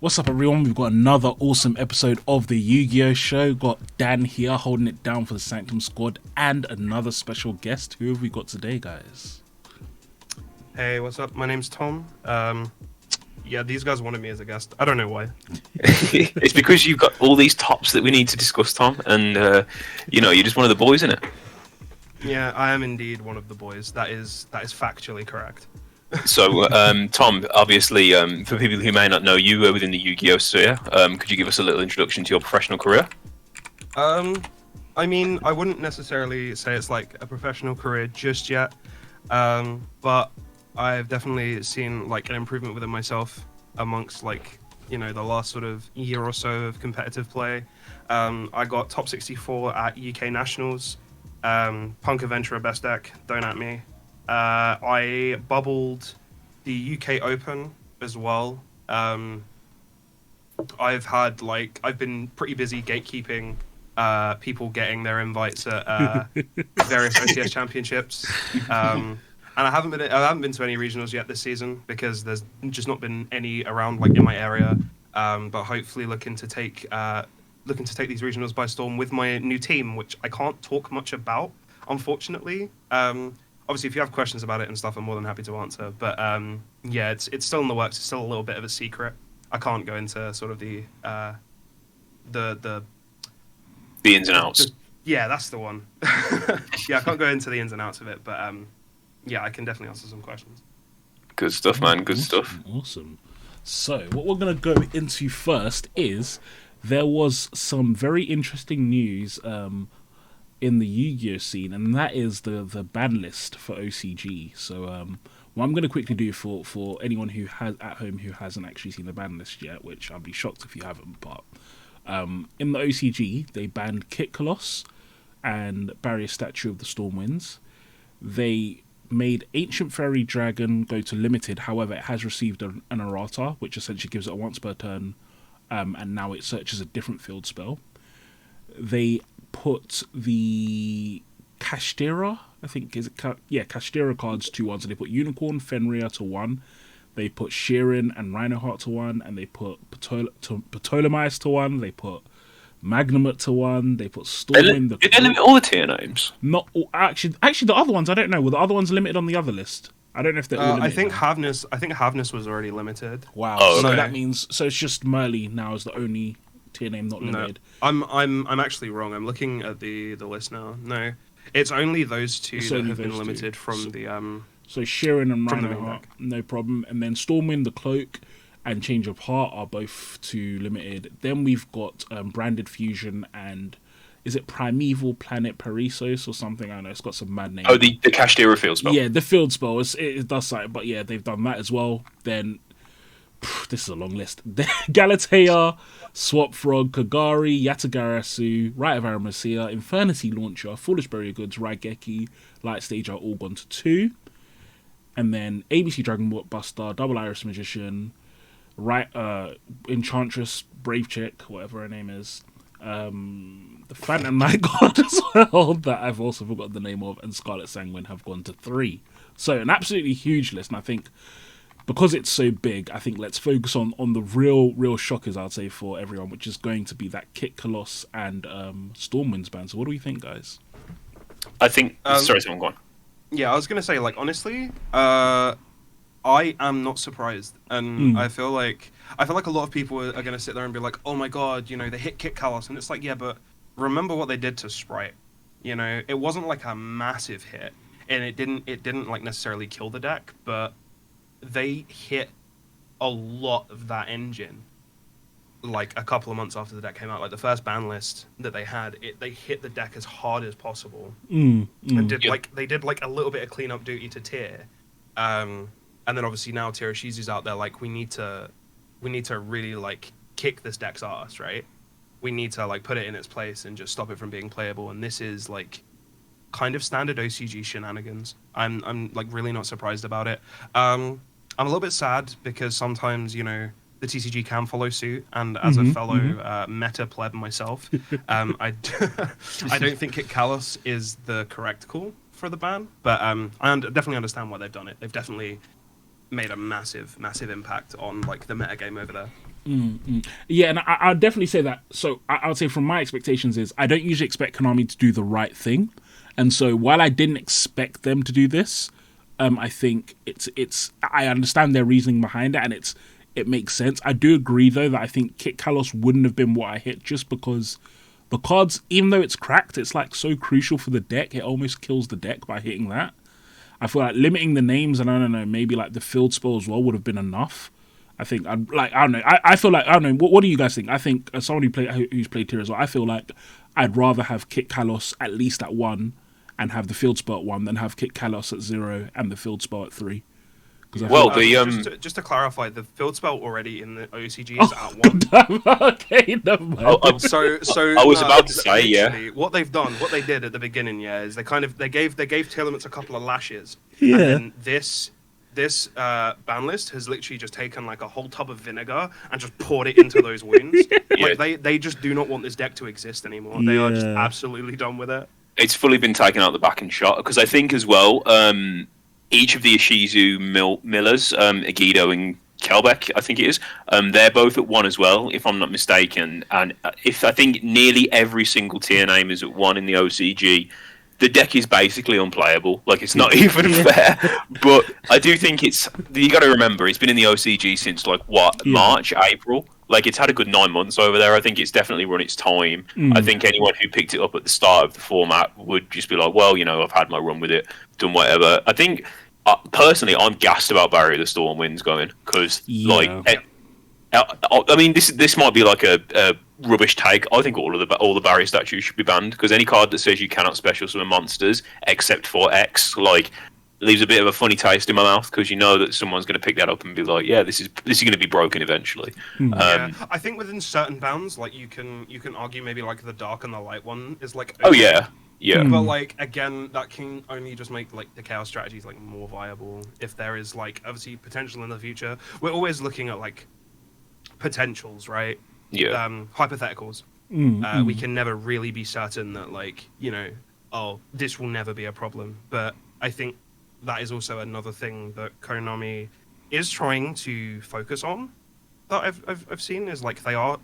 What's up, everyone? We've got another awesome episode of the Yu-Gi-Oh! Show. Got Dan here holding it down for the Sanctum squad and another special guest. Who have we got today, guys? Hey, what's up? My name's Tom. Yeah, these guys wanted me as a guest. I don't know why. It's because you've got all these tops that we need to discuss, Tom, and you're just one of the boys, innit? Yeah, I am indeed one of the boys. That is factually correct. So, Tom, obviously, for people who may not know, you were within the Yu-Gi-Oh! Sphere. Could you give us a little introduction to your professional career? I mean, I wouldn't necessarily say it's like a professional career just yet, but I've definitely seen like an improvement within myself amongst like, the last sort of year or so of competitive play. I got top 64 at UK Nationals, Punk Adventurer best deck, don't at me. I bubbled the UK Open as well. I've been pretty busy gatekeeping people getting their invites at various OCS championships. And I haven't been to any regionals yet this season because there's just not been any around like in my area. But hopefully looking to take these regionals by storm with my new team, which I can't talk much about, unfortunately. Obviously, if you have questions about it and stuff, I'm more than happy to answer. But yeah, it's still in the works. It's still a little bit of a secret. I can't go into sort of the ins and outs. Yeah, that's the one. Yeah, I can't go into the ins and outs of it, but yeah, I can definitely answer some questions. Good stuff, man. Good stuff. Awesome. So, what we're going to go into first is there was some very interesting news in the Yu-Gi-Oh scene, and that is the ban list for OCG. So what I'm going to quickly do for anyone who has at home who hasn't actually seen the ban list yet, which I'd be shocked if you haven't, but in the OCG they banned Kit Colossus and Barrier Statue of the Stormwinds. They made Ancient Fairy Dragon go to limited, however it has received an errata, which essentially gives it a once per turn, and now it searches a different field spell. They put the Kashtira, I think, Kashtira cards to 1. So they put Unicorn, Fenrir to 1. They put Sheeran and Rhinoheart to 1, and they put Ptolemy to 1. They put Magnamut to 1. They put Stormwind. Did they limit all the tier names? Not all, actually, the other ones I don't know. Were the other ones limited on the other list? I don't know if they're all limited. I think Havness was already limited. Wow. Oh, so okay. that means it's just Merly now is the only tier name not limited. No, I'm actually wrong. I'm looking at the list now. No, it's only those two that have been limited from the So Sheeran and from the Rhinoheart, no problem. And then Stormwind, the Cloak, and Change of Heart are both to limited. Then we've got Branded Fusion and is it Primeval Planet Perisos or something? I don't know. It's got some mad name. Oh, the Kashtira field spell. Yeah, the field spell. It does something, but yeah, they've done that as well. Then this is a long list. Galatea, Swap Frog, Kagari, Yatagarasu, Rite of Aramesia, Infernity Launcher, Foolish Burial Goods, Raigeki, Light Stage are all gone to 2. And then ABC Dragon Buster, Double Iris Magician, Enchantress, Brave Chick, whatever her name is, the Phantom Night God as well, that I've also forgotten the name of, and Scarlet Sanguine have gone to 3. So an absolutely huge list, and I think because it's so big, I think let's focus on the real shockers, I'd say, for everyone, which is going to be that Kit Colossus and Stormwind's ban. So what do we think, guys? I think... sorry, someone go on. Yeah, I was going to say, like, honestly, I am not surprised. And I feel like a lot of people are going to sit there and be like, oh my god, they hit Kit Colossus. And it's like, yeah, but remember what they did to Sprite. It wasn't like a massive hit. And it didn't like necessarily kill the deck, but they hit a lot of that engine like a couple of months after the deck came out. Like the first ban list that they had, they hit the deck as hard as possible and did they did like a little bit of cleanup duty to tier, and then obviously now Tirashizu's out there. Like we need to really like kick this deck's ass, right? We need to like put it in its place and just stop it from being playable. And this is like kind of standard OCG shenanigans. I'm like really not surprised about it. I'm a little bit sad because sometimes, the TCG can follow suit, and as a fellow meta pleb myself, I don't think Kit Colossus is the correct call for the ban, but I definitely understand why they've done it. They've definitely made a massive impact on like the meta game over there. Yeah, and I'd definitely say that. So I would say from my expectations is I don't usually expect Konami to do the right thing, and so while I didn't expect them to do this, I think it's I understand their reasoning behind it, and it makes sense. I do agree though that I think Kit Kalos wouldn't have been what I hit just because the cards, even though it's cracked, it's like so crucial for the deck. It almost kills the deck by hitting that. I feel like limiting the names and I don't know, maybe like the field spell as well would have been enough. I think I don't know. I feel like I don't know. What do you guys think? I think as someone who's played here as well, I feel like I'd rather have Kit Kalos at least at 1 and have the field spell at 1 than have Kit Kalos at 0 and the field spell at 3. Well, just to clarify, the field spell already in the OCG is at 1. Okay, never mind. I was about to say, yeah. What they did at the beginning, is they gave Telements a couple of lashes. Yeah. And then this ban list has literally just taken like a whole tub of vinegar and just poured it into those wounds. Yeah. Like they just do not want this deck to exist anymore. They are just absolutely done with it. It's fully been taken out the back and shot because I think as well, each of the Ishizu Millers, Agido and Kelbeck, I think it is, they're both at 1 as well, if I'm not mistaken. And if I think nearly every single tier name is at 1 in the OCG, the deck is basically unplayable. Like, it's not even fair. But I do think you got to remember, it's been in the OCG since, like, March, April? Like, it's had a good 9 months over there. I think it's definitely run its time. I think anyone who picked it up at the start of the format would just be like, well, I've had my run with it, done whatever. I think, personally, I'm gassed about Barrier the Storm wins going. Because, I mean, this might be like a rubbish take. I think all the barrier statues should be banned because any card that says you cannot special summon monsters except for X, leaves a bit of a funny taste in my mouth because you know that someone's going to pick that up and be like, yeah, this is going to be broken eventually. I think within certain bounds, like you can argue maybe like the dark and the light one is like. Oh yeah. Yeah. But like again, that can only just make like the chaos strategies like more viable if there is like obviously potential in the future. We're always looking at like potentials, right? Yeah. Hypotheticals. We can never really be certain that like, this will never be a problem. But I think that is also another thing that Konami is trying to focus on that I've seen is like they are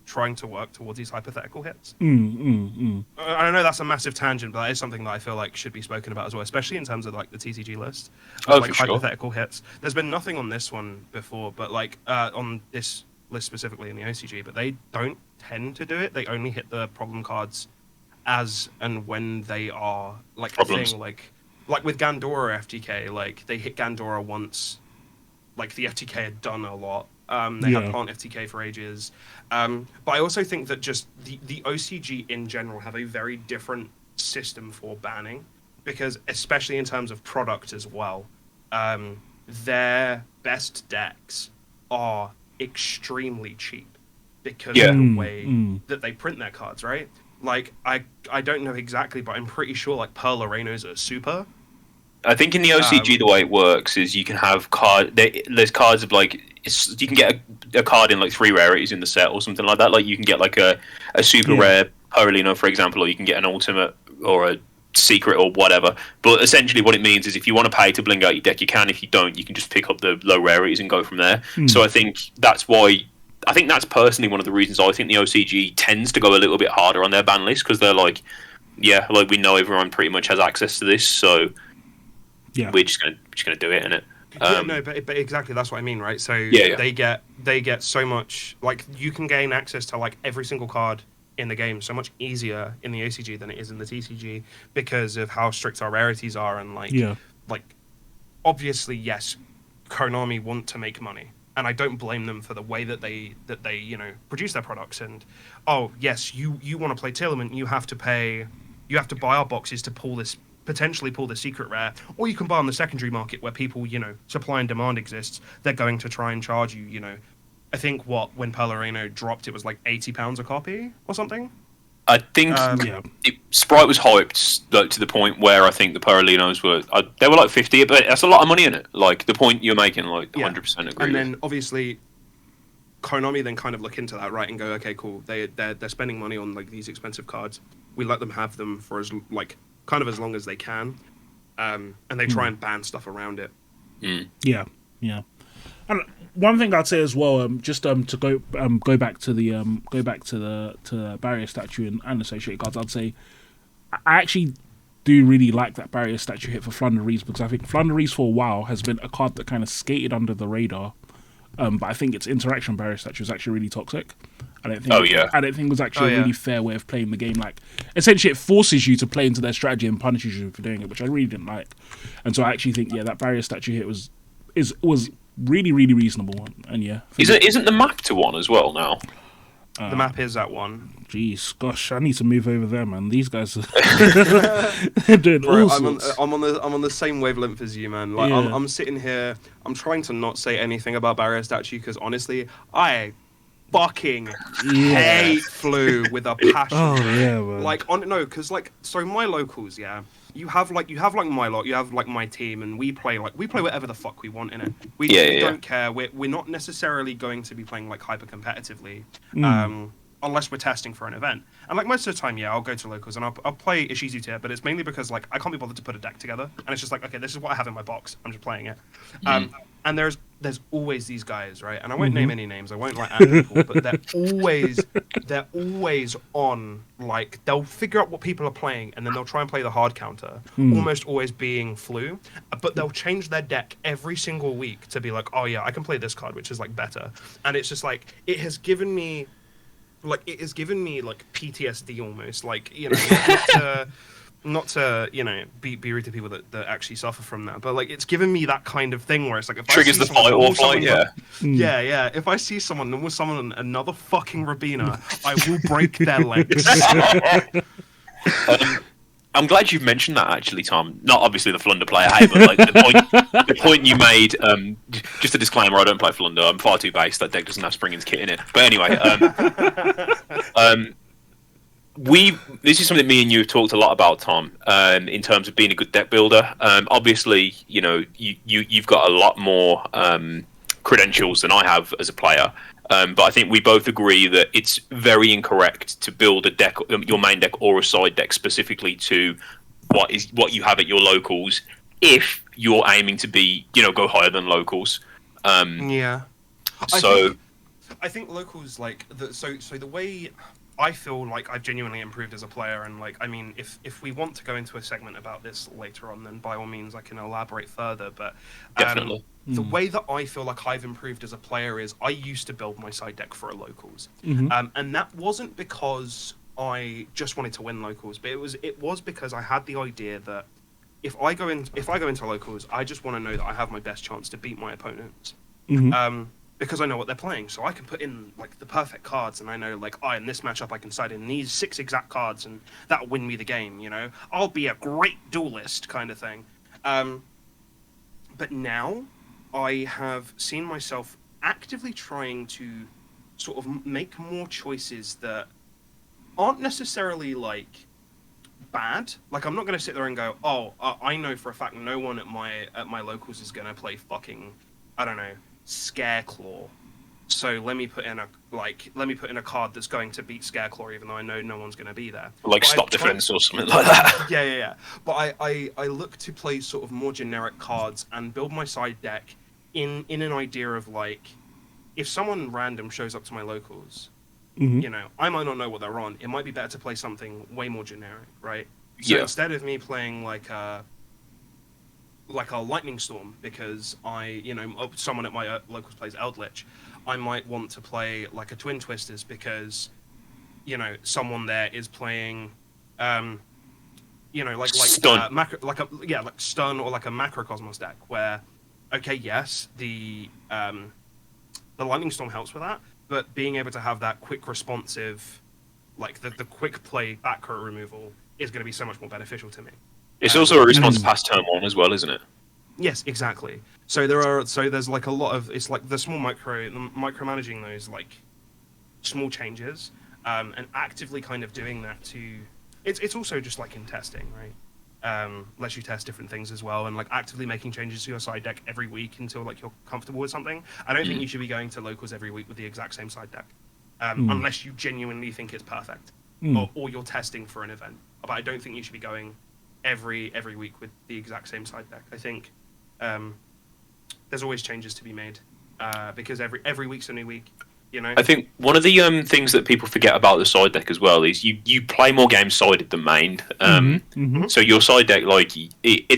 trying to work towards these hypothetical hits. I know that's a massive tangent, but that is something that I feel like should be spoken about as well, especially in terms of like the TCG list. Like hypothetical hits. There's been nothing on this one before, but like on this list specifically in the OCG, but they don't tend to do it. They only hit the problem cards as and when they are like problems. A thing, like with Gandora FTK, like they hit Gandora once, like the FTK had done a lot. They had Plant FTK for ages. But I also think that just the OCG in general have a very different system for banning, because especially in terms of product as well, their best decks are extremely cheap because of the way that they print their cards, right? Like, I don't know exactly, but I'm pretty sure like Pearl Arenas are super. I think in the OCG the way it works is you can have there's cards of like you can get a card in like 3 rarities in the set or something like that. Like you can get like a super rare Perlino, for example, or you can get an ultimate or a secret or whatever. But essentially what it means is if you want to pay to bling out your deck, you can. If you don't, you can just pick up the low rarities and go from there. So I think that's personally one of the reasons I think the OCG tends to go a little bit harder on their ban list, because they're like, like we know everyone pretty much has access to this, so we're just gonna do it, innit? But exactly that's what I mean, right? So they get so much, like you can gain access to like every single card in the game so much easier in the OCG than it is in the TCG because of how strict our rarities are, and like obviously yes, Konami want to make money, and I don't blame them for the way that they produce their products. And yes, you want to play Tillament, you have to buy our boxes to potentially pull the secret rare, or you can buy on the secondary market where people, supply and demand exists. They're going to try and charge you, I think when Pearl dropped, it was like £80 a copy or something. I think Sprite was hyped to the point where I think the Perlinos they were like 50, but that's a lot of money in it. Like the point you're making, like 100% agree. And then obviously Konami then kind of look into that, right, and go, okay, cool. They're spending money on like these expensive cards. We let them have them for as long as they can, and they try and ban stuff around it. Yeah. one thing I'd say as well, just to go back to the barrier statue and associated cards, I'd say I actually do really like that barrier statue hit for Flunderees, because I think Flunderees for a while has been a card that kind of skated under the radar. But I think its interaction barrier statue is actually really toxic. I don't think. I don't think it was actually a really fair way of playing the game. Like, essentially, it forces you to play into their strategy and punishes you for doing it, which I really didn't like. And so I actually think, that barrier statue hit was really, really reasonable. And isn't the map to 1 as well now? The map is at 1. Jeez, gosh, I need to move over there, man. These guys are doing all sorts. I'm on the same wavelength as you, man. Like, I'm sitting here. I'm trying to not say anything about barrier statue because honestly, I fucking hate Flu with a passion. Oh yeah, man. Like because so my locals, you have my lot, you have like my team, and we play whatever the fuck we want in it. We don't care. We're not necessarily going to be playing like hyper competitively, unless we're testing for an event. And like most of the time, I'll go to locals and I'll play Ishizu tier, but it's mainly because like I can't be bothered to put a deck together, and it's just like, okay, this is what I have in my box. I'm just playing it. And there's always these guys, right? And I won't name any names. I won't like at people, but they're always on. Like, they'll figure out what people are playing, and then they'll try and play the hard counter, almost always being Flu. But they'll change their deck every single week to be like, oh yeah, I can play this card, which is like better. And it's just like, it has given me PTSD almost. Like, not to be rude to people that actually suffer from that, but like it's given me that kind of thing where it's like if triggers the fight or flight, if I see someone and will summon another fucking Rabina, I will break their legs. I'm glad you've mentioned that actually, Tom. Not obviously the Flunder player, hey, but like the point you made. Just a disclaimer: I don't play Flunder. I'm far too base. That deck doesn't have Springen's kit in it. But anyway, this is something me and you have talked a lot about, Tom, in terms of being a good deck builder. Obviously, you've got a lot more credentials than I have as a player. But I think we both agree that it's very incorrect to build a deck, your main deck or a side deck specifically to what you have at your locals if you're aiming to be, go higher than locals. I think locals like so the way I feel like I've genuinely improved as a player, and like, I mean, if we want to go into a segment about this later on, then by all means I can elaborate further. But definitely, the way that I feel like I've improved as a player is I used to build my side deck for a locals, and that wasn't because I just wanted to win locals, but it was because I had the idea that if I go into locals, I just want to know that I have my best chance to beat my opponents. Because I know what they're playing, so I can put in like the perfect cards, and I know like, in this matchup I can side in these 6 exact cards, and that'll win me the game. I'll be a great duelist kind of thing. But now I have seen myself actively trying to sort of make more choices that aren't necessarily like bad. Like, I'm not going to sit there and go, I know for a fact no one at my locals is going to play fucking, I don't know, Scareclaw. So let me put in a card that's going to beat Scareclaw, even though I know no one's going to be there. Like stop defense or something like that. Yeah. But I look to play sort of more generic cards and build my side deck in an idea of like, if someone random shows up to my locals, I might not know what they're on. It might be better to play something way more generic, right? So instead of me playing like a lightning storm, because someone at my locals plays Eldritch, I might want to play like a twin twisters because someone there is playing like stun. Like stun or like a macrocosmos deck where the lightning storm helps with that, but being able to have that quick responsive, like the quick play backcourt removal is going to be so much more beneficial to me. It's also a response past turn 1 as well, isn't it? Yes, exactly. So there's like a lot of, it's like the micromanaging those like small changes, and actively kind of doing that it's also just like in testing, right? Lets you test different things as well, and like actively making changes to your side deck every week until like you're comfortable with something. I don't think you should be going to locals every week with the exact same side deck, unless you genuinely think it's perfect, or you're testing for an event. But I don't think you should be going every week with the exact same side deck. I think there's always changes to be made. because every week's a new week. You know. I think one of the things that people forget about the side deck as well is you play more games sided than mained. So your side deck, like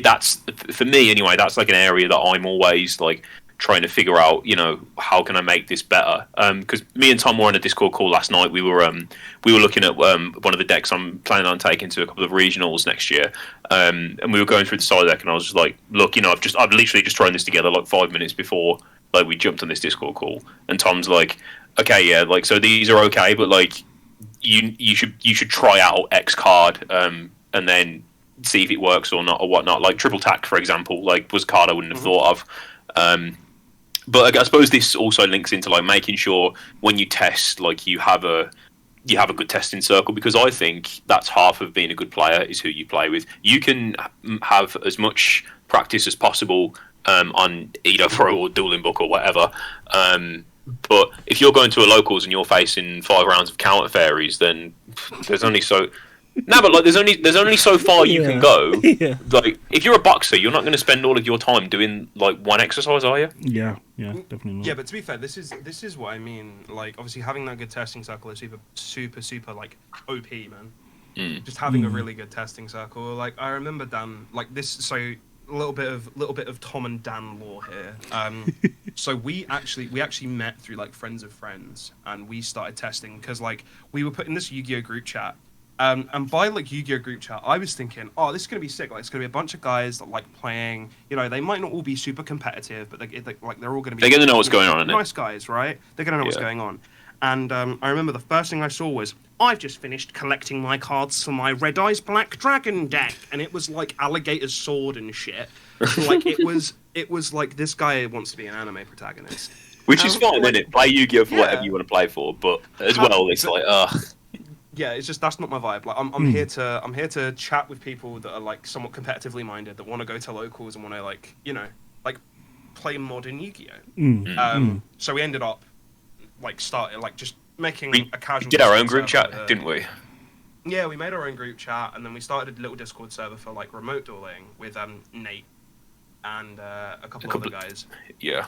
that's for me anyway. That's like an area that I'm always like trying to figure out. You know, how can I make this better? Because me and Tom were on a Discord call last night. We were looking at one of the decks I'm planning on taking to a couple of regionals next year. And we were going through the side deck, and I was just like, look, you know, I've literally just thrown this together like 5 minutes before like we jumped on this Discord call, and Tom's like, okay, yeah, like so these are okay, but like you should try out X card and then see if it works or not or whatnot. Like triple tack, for example, like was a card I wouldn't have thought of. But I suppose this also links into like making sure when you test, like you have a good testing circle, because I think that's half of being a good player is who you play with. You can have as much practice as possible on Edo Pro or Dueling Book or whatever. But if you're going to a locals and you're facing 5 rounds of counter fairies, then there's only so. No, but like there's only so far you can go. Like if you're a boxer, you're not going to spend all of your time doing like one exercise, are you? Yeah, definitely not. Yeah, but to be fair, this is what I mean. Like obviously having that good testing circle is super like OP, man. Just having a really good testing circle. Like I remember Dan, like this. So a little bit of Tom and Dan lore here. So we actually met through like friends of friends, and we started testing because like we were put in this Yu-Gi-Oh group chat. And by like Yu-Gi-Oh group chat, I was thinking, oh, this is gonna be sick. Like, it's gonna be a bunch of guys that like playing. You know, they might not all be super competitive, but they're all gonna be. They're gonna know what's going on. Nice guys, right? They're gonna know what's going on. And I remember the first thing I saw was, I've just finished collecting my cards for my Red Eyes Black Dragon deck, and it was like Alligator's Sword and shit. Like it was like this guy wants to be an anime protagonist. Which is fine, isn't it? Play Yu-Gi-Oh for whatever you want to play for, but as well, it's like, ugh. Yeah, it's just that's not my vibe. Like I'm here to chat with people that are like somewhat competitively minded, that want to go to locals and want to like, you know, like play modern Yu-Gi-Oh. So we ended up like started like just making a casual. We did our own group chat, didn't we? Yeah, we made our own group chat, and then we started a little Discord server for like remote dueling with Nate and a couple other guys. Yeah.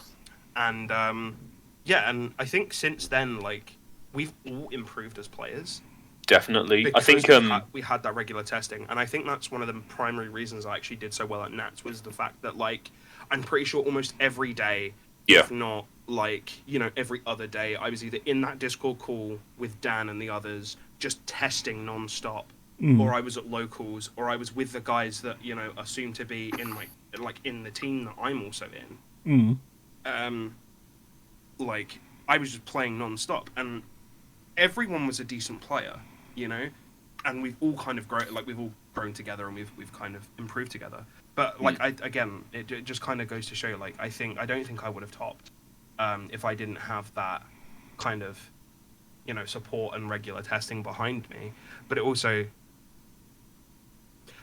And and I think since then, like we've all improved as players. Definitely. I think we had that regular testing, and I think that's one of the primary reasons I actually did so well at Nats was the fact that like I'm pretty sure almost every day, if not like, you know, every other day, I was either in that Discord call with Dan and the others just testing non-stop, or I was at locals, or I was with the guys that, you know, are soon to be in like in the team that I'm also in. Like I was just playing non-stop, and everyone was a decent player, you know, and we've all kind of grown together, and we've kind of improved together. But like it just kind of goes to show, like I don't think I would have topped if I didn't have that kind of, you know, support and regular testing behind me. But it also,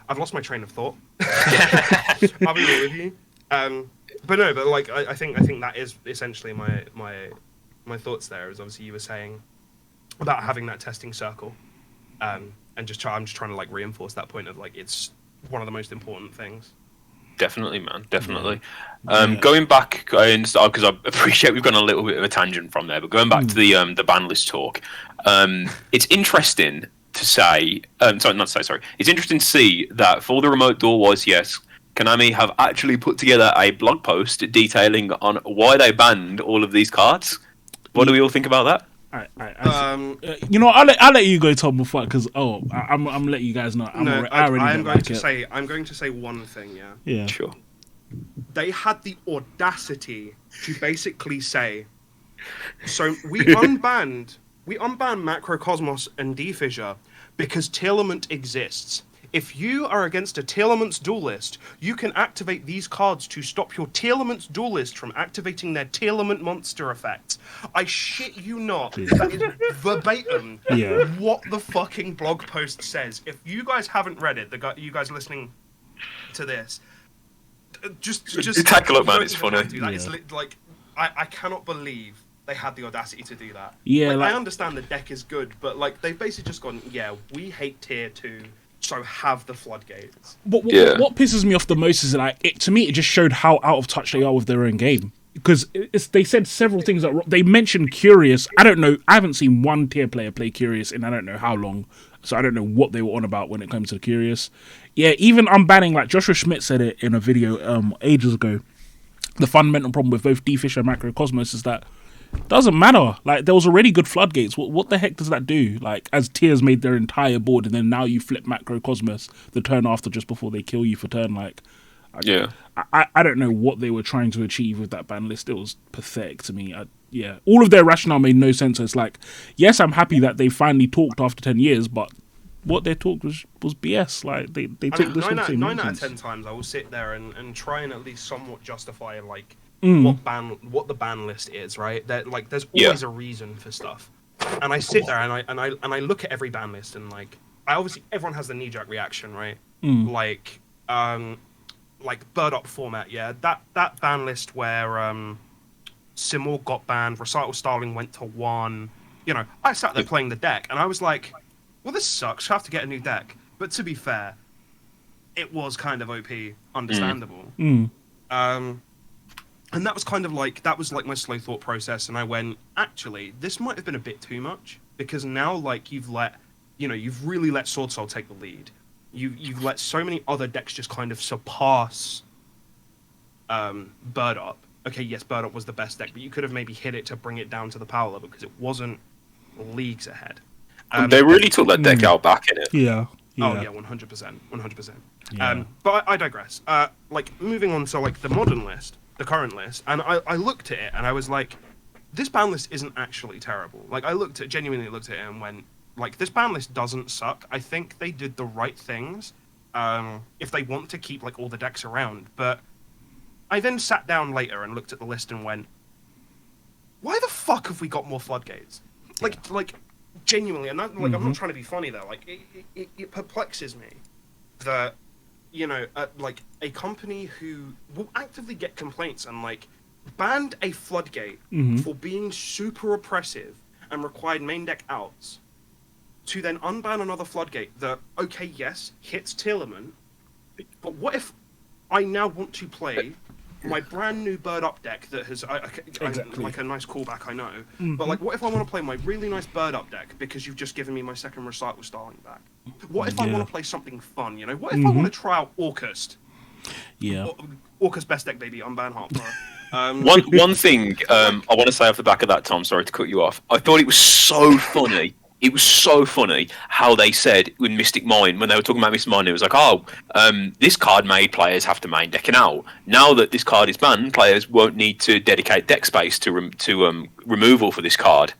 I've lost my train of thought. I'll be real with you. But like I think that is essentially my thoughts there. Is obviously you were saying about having that testing circle, and I'm just trying to like reinforce that point of like it's one of the most important things. Definitely, man. Definitely. Going back, because I appreciate we've gone a little bit of a tangent from there, but going back to the ban list talk, it's interesting to say. It's interesting to see that for the remote duel was Konami have actually put together a blog post detailing on why they banned all of these cards. What do we all think about that? You know, I'll let you go, Tom, before, because I'm letting you guys know. I'm going to say one thing. Yeah. Sure. They had the audacity to basically say, so we unbanned Macrocosmos and D-Fissure because Tearlament exists. If you are against a Tearlament's duelist, you can activate these cards to stop your Tearlament's duelist from activating their Tearlament monster effects. I shit you not. That is verbatim what the fucking blog post says. If you guys haven't read it, you guys listening to this, just take a look, man. It's funny. That is like, I cannot believe they had the audacity to do that. Yeah, like, I understand the deck is good, but like they've basically just gone, we hate tier 2. So have the floodgates. What pisses me off the most is that to me it just showed how out of touch they are with their own game. because they said several things that they mentioned Curious. I don't know. I haven't seen one tier player play Curious in I don't know how long, so I don't know what they were on about when it comes to Curious. Yeah, even unbanning, like Joshua Schmidt said it in a video ages ago. The fundamental problem with both D-Fish and Macrocosmos is that it doesn't matter. Like, there was already good floodgates. What the heck does that do? Like, as tiers made their entire board, and then now you flip Macrocosmos the turn after just before they kill you for turn. Like, Yeah. I don't know what they were trying to achieve with that ban list. It was pathetic to me. Yeah, all of their rationale made no sense. It's like, yes, I'm happy that they finally talked after 10 years, but what they talked was BS. Like, they took this nine whole out of nonsense. 10 times I will sit there and try and at least somewhat justify like Mm. what the ban list is, right? That like there's always a reason for stuff, and I sit there and I look at every ban list and like obviously everyone has the knee jerk reaction, right? Mm. Like bird up format, yeah. That ban list where Simul got banned, Recital Starling went to 1. You know, I sat there playing the deck and I was like, well, this sucks. I have to get a new deck. But to be fair, it was kind of OP, understandable. Mm. And that was kind of like my slow thought process, and I went, actually, this might have been a bit too much because now like you've really let Sword Soul take the lead. You've let so many other decks just kind of surpass Bird Up. Okay, yes, Bird Up was the best deck, but you could have maybe hit it to bring it down to the power level because it wasn't leagues ahead. They really took that deck out back in it. Yeah. Oh yeah, 100%. Yeah. But I digress. Like moving on to like the modern list, the current list, and I looked at it and I was like, this ban list isn't actually terrible. Like I genuinely looked at it and went, like, this ban list doesn't suck. I think they did the right things if they want to keep like all the decks around. But I then sat down later and looked at the list and went, why the fuck have we got more floodgates? Like genuinely, and that, like I'm not trying to be funny there. Like it perplexes me that like a company who will actively get complaints and like banned a floodgate for being super oppressive and required main deck outs, to then unban another floodgate that, okay, yes, hits Tillman, but what if I now want to play my brand new Bird Up deck that has Exactly. like a nice callback, I know, but like what if I want to play my really nice Bird Up deck because you've just given me my second Recital Starling back? What if I want to play something fun, What if I want to try out Orcust? Yeah. Orcust best deck, baby, unban Harper. One thing I want to say off the back of that, Tom, sorry to cut you off. I thought it was so funny. It was so funny how they said in Mystic Mine, when they were talking about Mystic Mine, it was like, this card made players have to main deck it out. Now that this card is banned, players won't need to dedicate deck space to removal for this card.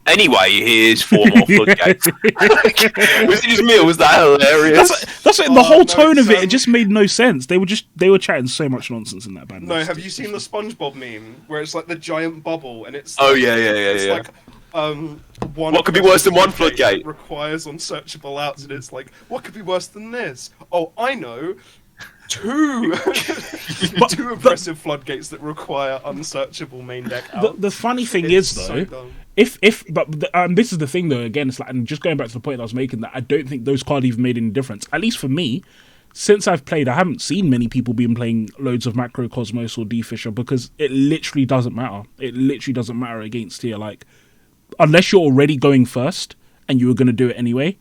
Anyway, here's 4 more floodgates. Was it just me or was that hilarious? That's it. The whole tone of it just made no sense. They were chatting so much nonsense in that band. No, have you seen the SpongeBob meme where it's like the giant bubble and it's Like, one what could be worse than one floodgate? Requires unsearchable outs, and it's like, what could be worse than this? Oh, I know. 2 oppressive floodgates that require unsearchable main deck outs. The funny thing is though, this is the thing though. Again, it's like, and just going back to the point I was making, that I don't think those cards even made any difference. At least for me, since I've played, I haven't seen many people being playing loads of Macrocosmos or D-Fisher because it literally doesn't matter. It literally doesn't matter against tier. Like, unless you're already going first and you were going to do it anyway,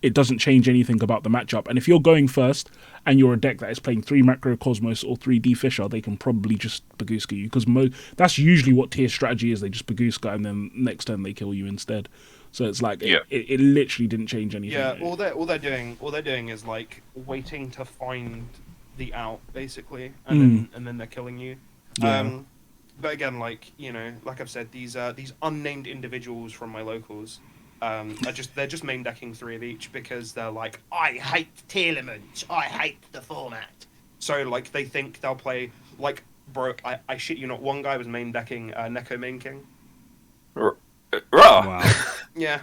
it doesn't change anything about the matchup. And if you're going first and you're a deck that is playing 3 Macrocosmos or 3 D-Fisher, they can probably just Bagooska you, because that's usually what tier strategy is. They just Bagooska and then next turn they kill you instead. So it's like it literally didn't change anything. Yeah, all they're doing is like waiting to find the out basically, and then they're killing you. Yeah. But again, like like I've said, these unnamed individuals from my locals, they're just main decking 3 of each because they're like, I hate Telements, I hate the format. So like they think they'll play like, bro, I shit you not, one guy was main decking Neko Main King. Wow. Yeah.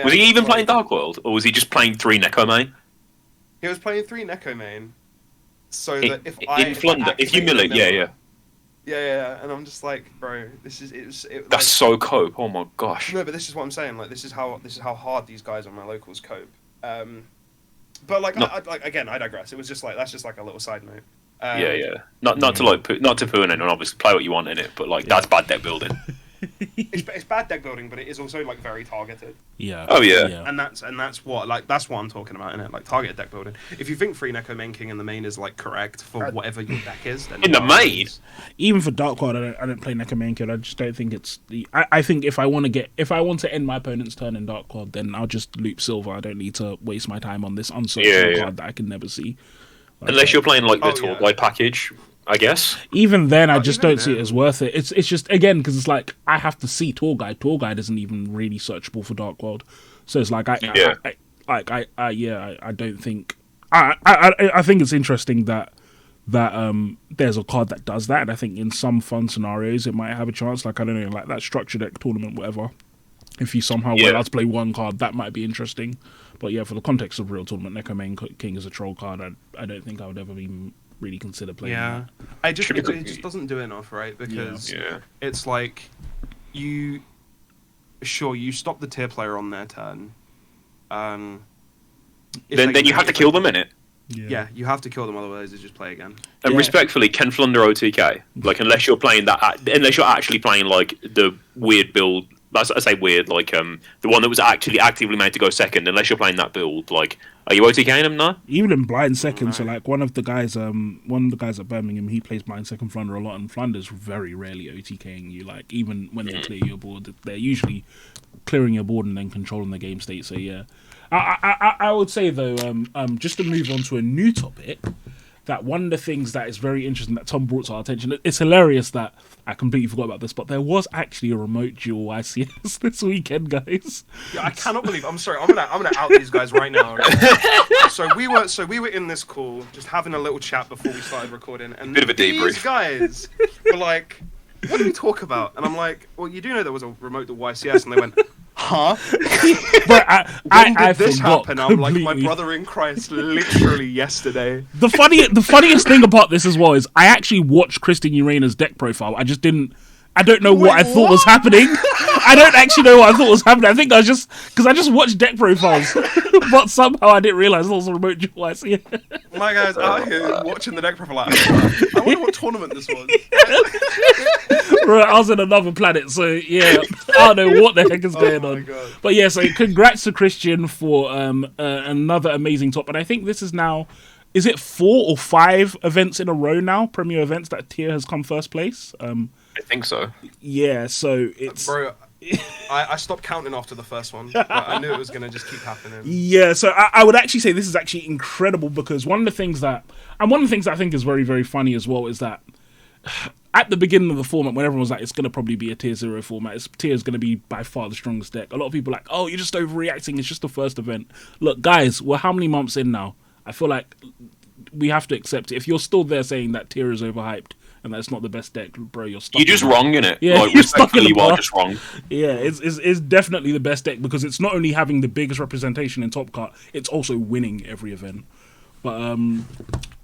Was he even playing Dark World, or was he just playing 3 Neko Main? He was playing 3 Neko Main. So that if you mill it, Yeah, and I'm just like, bro, that's like, so cope. Oh my gosh. No, but this is what I'm saying. Like, this is how hard these guys on my locals cope. But like, no. I digress. It was just like, that's just like a little side note. Yeah. Not to not to poo in it, and obviously play what you want in it, but like that's bad deck building. It's bad deck building, but it is also like very targeted. Yeah. Oh, yeah. And that's what I'm talking about in it, like targeted deck building. If you think 3 Neko main king in the main is like correct for whatever your deck is, then In the main? Even for Dark Card, I don't play Necromancer. I just don't think it's the. I think if I want to end my opponent's turn in Dark Card, then I'll just loop Silver. I don't need to waste my time on this unsearchable card that I can never see. Like, Unless you're playing like the Tour Guide package, I guess. Even then, I just don't see it as worth it. It's just, again, because it's like I have to see Tour Guide. Tour Guide isn't even really searchable for Dark World, so it's like I don't think. I think it's interesting that there's a card that does that, and I think in some fun scenarios it might have a chance. Like, I don't know, like that structure deck tournament, whatever. If you somehow were allowed to play one card, that might be interesting. But yeah, for the context of real tournament, Neko Main King is a troll card. I don't think I would ever even really consider playing that. It just doesn't do enough, right? Because it's like you stop the tier player on their turn. Then you have to kill them in it. Yeah, you have to kill them, otherwise they just play again. And respectfully, Ken Flunder OTK. Like, unless you're actually playing like the weird build. I say weird, like the one that was actually actively made to go second. Unless you're playing that build, like, are you OTKing him now? Even in blind second, so like one of the guys at Birmingham, he plays blind second Flunder a lot, and Flunder's very rarely OTKing you. Like, even when they clear your board, they're usually clearing your board and then controlling the game state. So yeah, I would say though, just to move on to a new topic, that one of the things that is very interesting that Tom brought to our attention, it's hilarious that I completely forgot about this, but there was actually a remote duel ICS this weekend, guys. Yeah, I cannot believe. I'm sorry. I'm gonna out these guys right now. Right? So we were in this call, just having a little chat before we started recording, and bit of a debrief. These guys were like, "What did we talk about?" And I'm like, "Well, you do know there was a remote duel ICS," and they went, "Huh?" But when did this forgot happen? I'm like, completely. my brother in Christ, literally yesterday. The funniest thing about this as well is I actually watched Christian Urena's deck profile. I don't know what I thought was happening. I don't actually know what I thought was happening. I think I just watched deck profiles, but somehow I didn't realize it was a remote duel. I see. My guy's out here watching the deck profile. Like, I wonder what tournament this was. Right, I was in another planet, so yeah, I don't know what the heck is going on. God. But yeah, so congrats to Christian for another amazing top. And I think this is now, is it 4 or 5 events in a row now, premier events that Tier has come first place? I think so. Yeah, so it's... Bro, I stopped counting after the first one. But I knew it was going to just keep happening. Yeah, so I would actually say this is actually incredible, because one of the things that I think is very, very funny as well is that at the beginning of the format, when everyone was like, it's going to probably be a tier 0 format, tier is going to be by far the strongest deck. A lot of people are like, oh, you're just overreacting, it's just the first event. Look, guys, we're how many months in now? I feel like we have to accept it. If you're still there saying that tier is overhyped and that's not the best deck, bro, you're stuck. You're just wrong in it. Yeah, like, you're stuck in the you are past. just wrong. Yeah, it's definitely the best deck, because it's not only having the biggest representation in Top Cut, it's also winning every event. But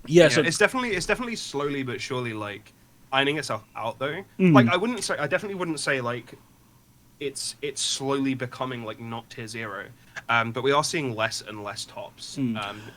yeah, so it's definitely slowly but surely like ironing itself out though. Like I definitely wouldn't say like it's slowly becoming like not tier 0. But we are seeing less and less tops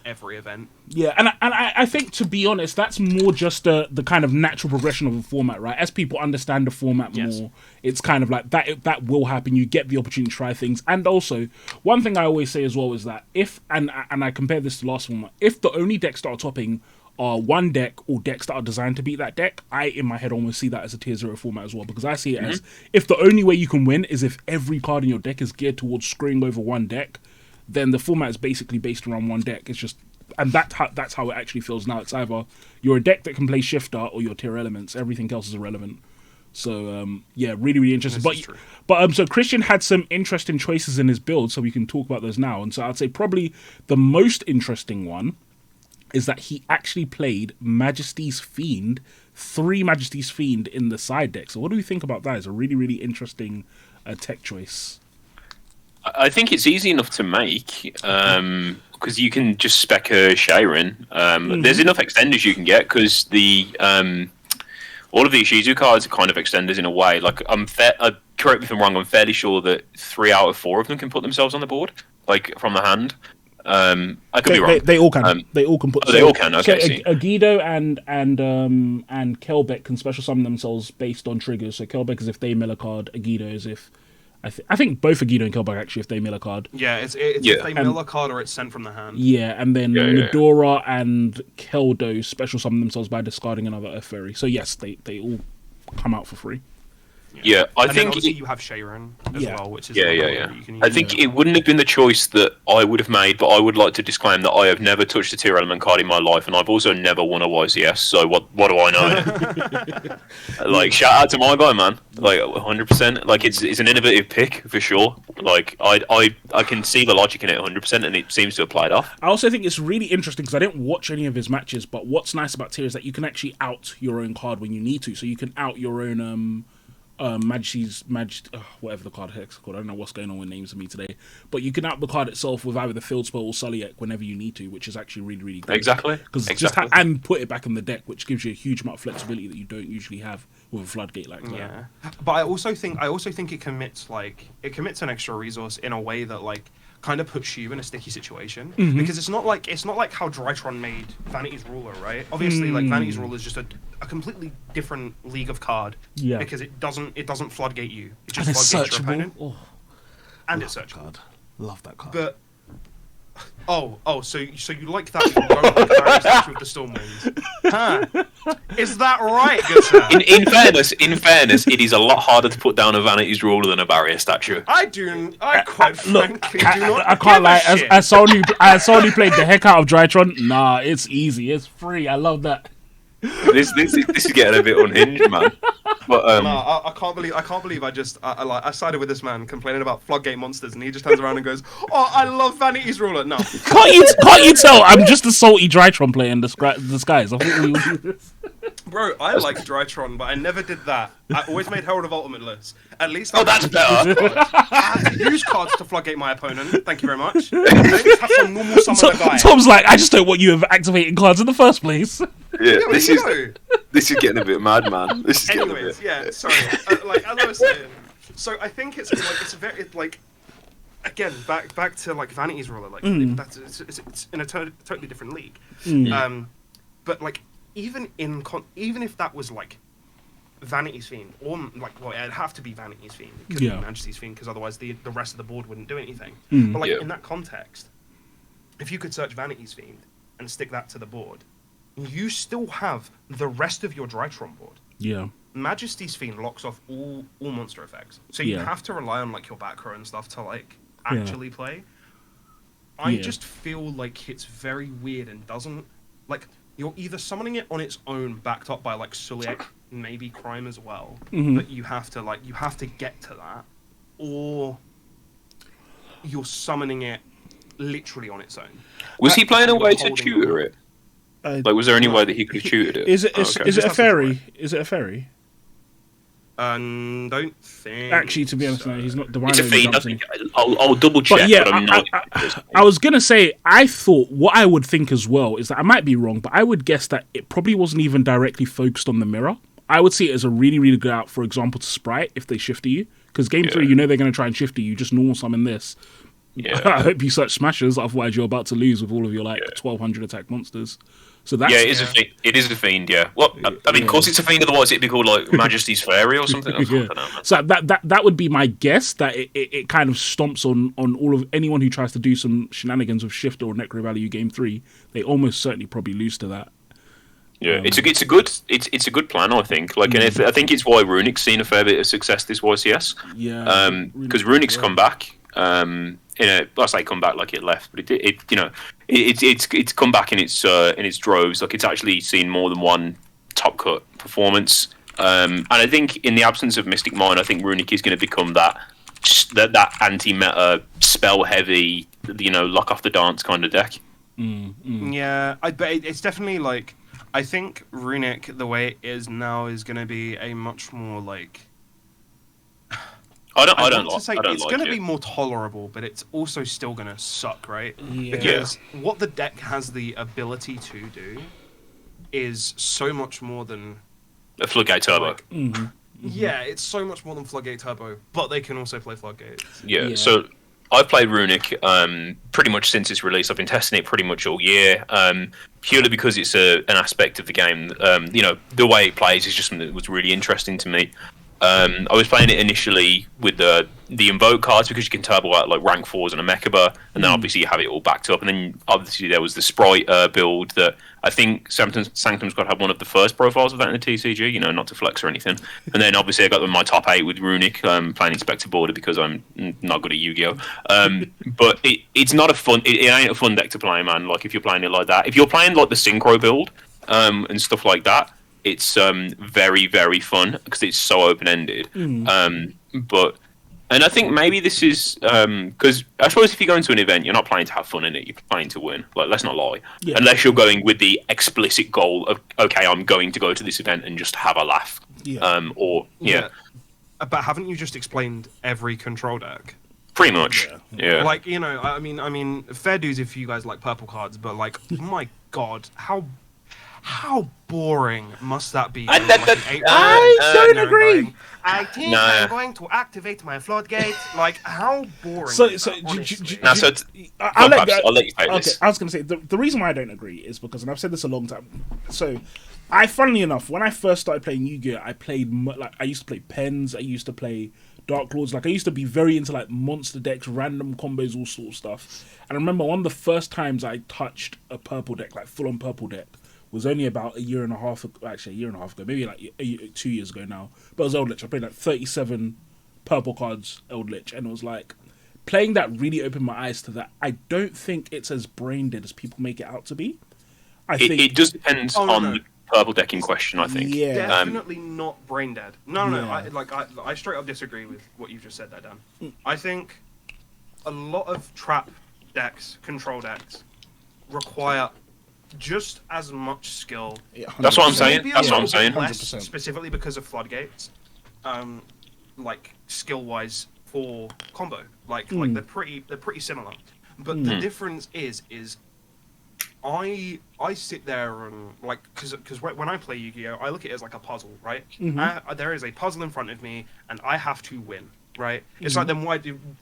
every event. Yeah, and I think, to be honest, that's more just the kind of natural progression of the format, right? As people understand the format more, it's kind of like that will happen. You get the opportunity to try things. And also, one thing I always say as well is that if, and I compare this to last format, if the only decks that are topping are one deck or decks that are designed to beat that deck, I, in my head, almost see that as a tier 0 format as well, because I see it as, if the only way you can win is if every card in your deck is geared towards screwing over one deck, then the format is basically based around one deck. It's just, and that's how it actually feels now. It's either you're a deck that can play Shifter or your tier elements. Everything else is irrelevant. So yeah, really, really interesting. But so Christian had some interesting choices in his build, so we can talk about those now. And so I'd say probably the most interesting one is that he actually played Majesty's Fiend, 3 Majesty's Fiend in the side deck. So what do we think about that? It's a really, really interesting tech choice. I think it's easy enough to make, because you can just spec a Sharon. There's enough extenders you can get, because all of the Ishizu cards are kind of extenders in a way. Like, correct me if I'm wrong, I'm fairly sure that 3 out of 4 of them can put themselves on the board, like, from the hand. I could be wrong. They all can. They all can put. They all can. Okay. So Agido and Kelbeck can special summon themselves based on triggers. So Kelbeck is if they mill a card. Agido is if I think both Agido and Kelbeck actually if they mill a card. Yeah, it's if they mill a card or it's sent from the hand. Yeah, and then Medora and Keldo special summon themselves by discarding another Earth Fairy. So yes, they all come out for free. Yeah, I and think you have Sharon as well, which is yeah. You can use. I think it wouldn't have been the choice that I would have made, but I would like to disclaim that I have never touched a tier element card in my life, and I've also never won a YCS. So what do I know? Like, shout out to my guy, man. Like 100%. Like it's an innovative pick for sure. Like I can see the logic in it 100%, and it seems to have played off. I also think it's really interesting because I didn't watch any of his matches, but what's nice about tier is that you can actually out your own card when you need to. So you can out your own whatever the card hex called. I don't know what's going on with names of me today, but you can out the card itself with either the field spell or Sulliek whenever you need to, which is actually really, really good. Exactly. And put it back in the deck, which gives you a huge amount of flexibility that you don't usually have with a floodgate like that. Yeah, but I also think it commits an extra resource in a way that like kind of puts you in a sticky situation because it's not like how Drytron made Vanity's Ruler, right? Obviously, like Vanity's Ruler is just a completely different league of card because it doesn't floodgate you. It just floodgates your opponent. And it's searchable. God, love that card. But so you like that? You don't like the statue of the Stormwinds? Huh? Is that right, good sir? In fairness, it is a lot harder to put down a Vanity's Ruler than a barrier statue. I quite frankly do not. I can't lie. As someone who played the heck out of Drytron, nah, it's easy. It's free. I love that. This is getting a bit unhinged, man. But I can't believe I sided with this man complaining about floodgate monsters, and he just turns around and goes, "Oh, I love Vanity's Ruler." No, can't you tell? I'm just a salty Drytron player in disguise. I think we will do this. Bro, I like Drytron, but I never did that. I always made Herald of Ultimateless. At least that's better. I had to use cards to floodgate my opponent. Thank you very much. I just have some normal summon guy. Tom's like, I just don't want you activating cards in the first place. Yeah, this is getting a bit mad, man. Anyways, yeah, sorry. Like as I was saying, so I think it's again back to like Vanity's Ruler. Like it's in a totally different league. But like even if that was like Vanity's Fiend, or like it'd have to be Vanity's Fiend. It couldn't be Majesty's Fiend because otherwise the rest of the board wouldn't do anything. But like in that context, if you could search Vanity's Fiend and stick that to the board, you still have the rest of your Drytron board. Yeah. Majesty's Fiend locks off all monster effects, so you have to rely on like your back row and stuff to like actually play. I just feel like it's very weird and doesn't like you're either summoning it on its own, backed up by like Sulliek, maybe Crime as well, but you have to get to that, or you're summoning it literally on its own. Was he playing a way to tutor it? Like, was there any way that he could have tutored it? Is it a fairy? Is it a fairy? Don't think. Actually, to be honest, no, he's not. It's a fiend. I'll double check. But yeah, but I'm not. I was gonna say. I thought what I would think as well is that I might be wrong, but I would guess that it probably wasn't even directly focused on the mirror. I would see it as a really, really good out, for example, to Sprite if they shifter you, because game 3, you know they're going to try and shifter you. Just normal summon this. Yeah. I hope you search Smashers, otherwise you're about to lose with all of your 1200 attack monsters. So that's it is a fiend. Yeah. Well, I mean, of course it's a fiend. Otherwise, it'd be called like Majesty's Fairy or something. I don't know, so that would be my guess. That it kind of stomps on all of anyone who tries to do some shenanigans with Shifter or Necro Value game 3. They almost certainly probably lose to that. Yeah, it's a good plan, I think. Like, and I think it's why Runic's seen a fair bit of success this YCS. Yeah. Because Runic's come back. I say come back like it left, but it's come back in its droves. Like, it's actually seen more than one top cut performance. And I think in the absence of Mystic Mine, I think Runic is going to become that anti-meta, spell heavy, lock off the dance kind of deck. Yeah, but it's definitely like, I think Runic, the way it is now, is going to be a much more like. It's going to be more tolerable, but it's also still going to suck, right? Yeah. Because what the deck has the ability to do is so much more than a Floodgate Turbo. Yeah, it's so much more than Floodgate Turbo, but they can also play Floodgates. Yeah. So I've played Runic pretty much since its release. I've been testing it pretty much all year, purely because it's an aspect of the game. The way it plays is just something that was really interesting to me. I was playing it initially with the invoke cards because you can turbo out like rank 4s and a Mechaba, and then obviously you have it all backed up. And then obviously there was the Sprite build that I think Sanctum's got to have one of the first profiles of that in the TCG, not to flex or anything. And then obviously I got my top 8 with Runic, playing Inspector Border because I'm not good at Yu-Gi-Oh! But it's not a fun, it ain't a fun deck to play, man. Like if you're playing it like that. If you're playing like the Synchro build and stuff like that, it's very, very fun because it's so open-ended. And I think maybe this is because I suppose if you go into an event, you're not playing to have fun in it. You're playing to win. Like, let's not lie. Yeah. Unless you're going with the explicit goal of, okay, I'm going to go to this event and just have a laugh. Yeah. But haven't you just explained every control deck? Pretty much. Yeah. Like, I mean, fair dues if you guys like purple cards, but like, my God, how boring must that be? I don't agree. I think I'm going to activate my floodgate. Like, how boring? I'll let you say this. Okay, I was going to say the reason why I don't agree is because, and I've said this a long time. So, funnily enough, when I first started playing Yu-Gi-Oh, I used to play Pens. I used to play Dark Lords. Like, I used to be very into like monster decks, random combos, all sorts of stuff. And I remember one of the first times I touched a purple deck, like full on purple deck, was only about a year and a half ago, maybe like 2 years ago now. But it was Eldritch. I played like 37 purple cards Eldritch, and it was like playing that really opened my eyes to that. I don't think it's as brain dead as people make it out to be. I think it does depend on the purple deck in question. I think definitely not brain dead. No. I straight up disagree with what you've just said there, Dan. I think a lot of trap decks, control decks, require just as much skill. That's what I'm saying. That's what I'm saying. 100%. Specifically because of floodgates, like skill wise for combo, like they're pretty similar. But the difference is I sit there and like because when I play Yu-Gi-Oh, I look at it as like a puzzle, right? There is a puzzle in front of me, and I have to win. Right, it's like them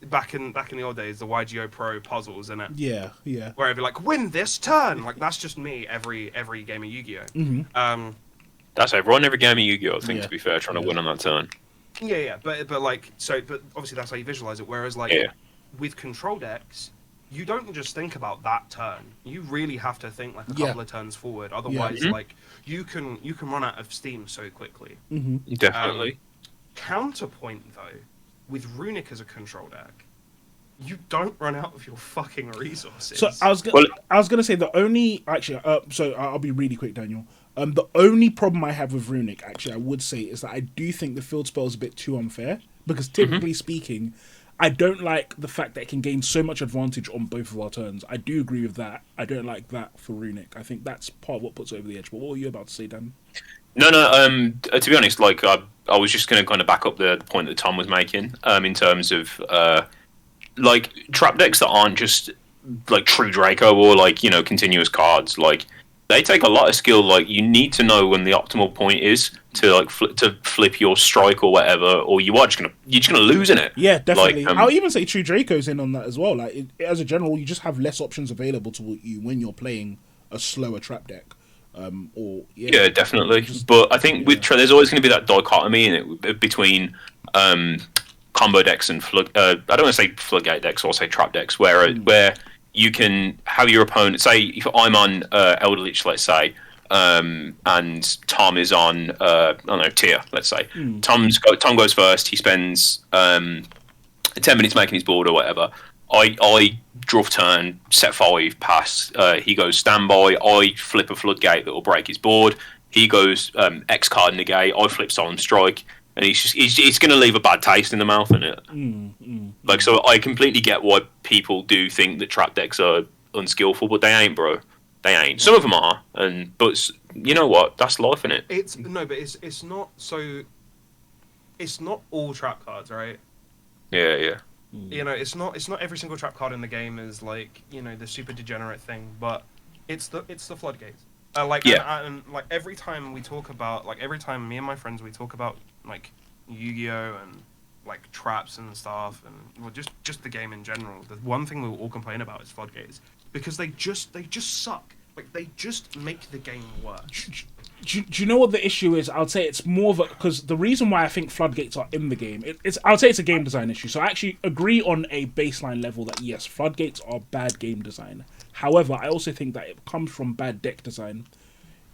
back in the old days, the YGO Pro puzzles, isn't it? Yeah. Where I'd be like, win this turn. Like that's just me every game of Yu-Gi-Oh. That's everyone every game of Yu-Gi-Oh. I think to be fair, trying to win on that turn. Yeah, but obviously that's how you visualize it. Whereas with control decks, you don't just think about that turn. You really have to think like a couple of turns forward. Otherwise, like you can run out of steam so quickly. Definitely. Counterpoint though. With Runic as a control deck, you don't run out of your fucking resources. So I was gonna say the only so I'll be really quick, Daniel. The only problem I have with Runic, actually, I would say, is that I do think the field spell is a bit too unfair because typically speaking, I don't like the fact that it can gain so much advantage on both of our turns. I do agree with that. I don't like that for Runic. I think that's part of what puts it over the edge. But what were you about to say, Dan? No. To be honest, like I was just going to kind of back up the point that Tom was making in terms of like trap decks that aren't just like True Draco or like continuous cards. Like they take a lot of skill. Like you need to know when the optimal point is to like flip your strike or whatever, or you're just gonna lose in it. Yeah, definitely. Like, I'll even say True Draco's in on that as well. Like as a general, you just have less options available to you when you're playing a slower trap deck. Yeah, definitely. But I think with there's always going to be that dichotomy in it between combo decks and I don't want to say floodgate decks or say trap decks, where you can have your opponent. Say if I'm on Eldritch, let's say, and Tom is on I don't know Tier, let's say. Tom goes first. He spends 10 minutes making his board or whatever. I draw turn, set 5, pass. He goes standby. I flip a floodgate that will break his board. He goes X card negate. I flip solemn strike, and he's going to leave a bad taste in the mouth, innit? Like so, I completely get why people do think that trap decks are unskillful, but they ain't, bro. They ain't. Some of them are, but you know what? That's life, innit? It's not so. It's not all trap cards, right? Yeah. It's not every single trap card in the game is like the super degenerate thing, but it's the floodgates. And like every time we talk about every time me and my friends we talk about like Yu-Gi-Oh and like traps and stuff, and well, just the game in general. The one thing we all complain about is floodgates because they just suck. Like they just make the game worse. Do you know what the issue is? I'd say it's more of a... Because the reason why I think floodgates are in the game, I'd say it's a game design issue. So I actually agree on a baseline level that, yes, floodgates are bad game design. However, I also think that it comes from bad deck design.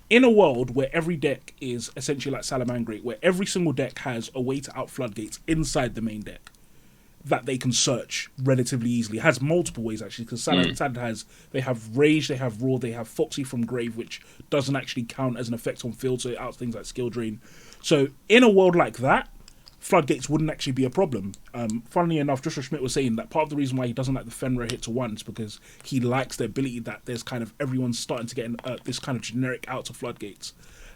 In a world where every deck is essentially like Salamangreat, where every single deck has a way to out floodgates inside the main deck, that they can search relatively easily. It has multiple ways, actually, because Salad has... They have Rage, they have Raw, they have Foxy from Grave, which doesn't actually count as an effect on field, so it outs things like Skill Drain. So, in a world like that, floodgates wouldn't actually be a problem. Funnily enough, Joshua Schmidt was saying that part of the reason why he doesn't like the Fenrir hit to one is because he likes the ability that there's kind of... Everyone's starting to get this kind of generic out to floodgates.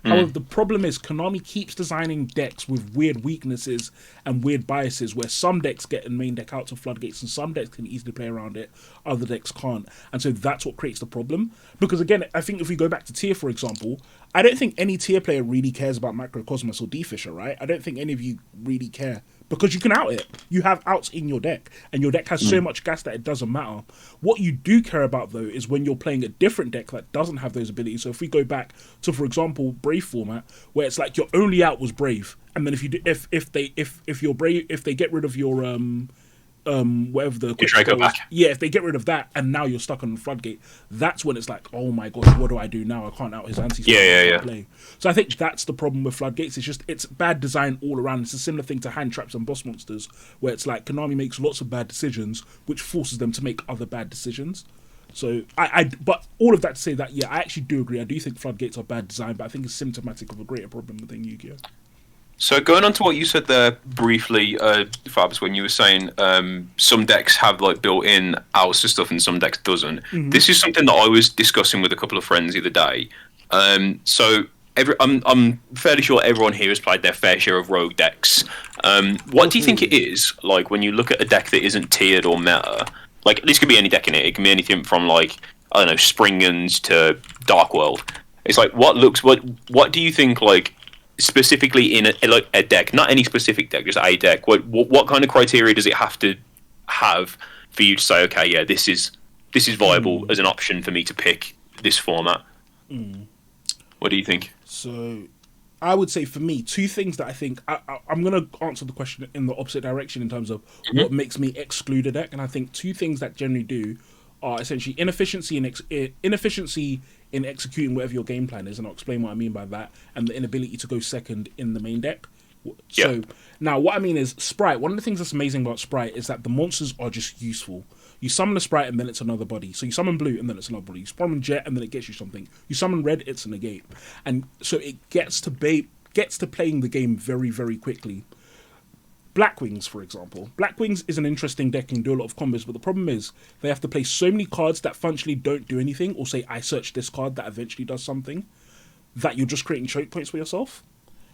However, the problem is Konami keeps designing decks with weird weaknesses and weird biases where some decks get a main deck out to floodgates and some decks can easily play around it, other decks can't. And so that's what creates the problem. Because again, I think if we go back to tier, for example, I don't think any tier player really cares about Macrocosmos or D-Fisher, right? I don't think any of you really care. Because you can out it. You have outs in your deck. And your deck has so much gas that it doesn't matter. What you do care about, though, is when you're playing a different deck that doesn't have those abilities. So if we go back to, for example, Brave format, where it's like your only out was Brave. And then if they get rid of your whatever the Draco back. Yeah, if they get rid of that and now you're stuck on the floodgate, that's when it's like, oh my gosh, what do I do now? I can't out his anti play. So I think that's the problem with floodgates. It's bad design all around. It's a similar thing to hand traps and boss monsters, where it's like Konami makes lots of bad decisions, which forces them to make other bad decisions. So but all of that to say that, yeah, I actually do agree. I do think floodgates are bad design, but I think it's symptomatic of a greater problem within Yu-Gi-Oh! So going on to what you said there briefly, Fabz, when you were saying some decks have like built-in outs to stuff and some decks doesn't. Mm-hmm. This is something that I was discussing with a couple of friends the other day. I'm fairly sure everyone here has played their fair share of rogue decks. What do you think it is like when you look at a deck that isn't tiered or meta? Like this could be any deck in it. It can be anything from like I don't know Springans to Dark World. It's like what do you think like? Specifically in a deck, not any specific deck, just a deck. What kind of criteria does it have to have for you to say, okay, yeah, this is viable as an option for me to pick this format? What do you think? So, I would say for me, two things that I think I'm going to answer the question in the opposite direction in terms of what makes me exclude a deck, and I think two things that generally do are essentially inefficiency in executing whatever your game plan is, and I'll explain what I mean by that, and the inability to go second in the main deck. So now what I mean is Sprite. One of the things that's amazing about Sprite is that the monsters are just useful. You summon a Sprite and then it's another body. So you summon Blue and then it's another body. You summon Jet and then it gets you something. You summon Red, it's a negate. And so it gets to playing the game very, very quickly. Blackwings, for example. Blackwings is an interesting deck and do a lot of combos, but the problem is they have to play so many cards that functionally don't do anything, or say, I search this card that eventually does something, that you're just creating choke points for yourself.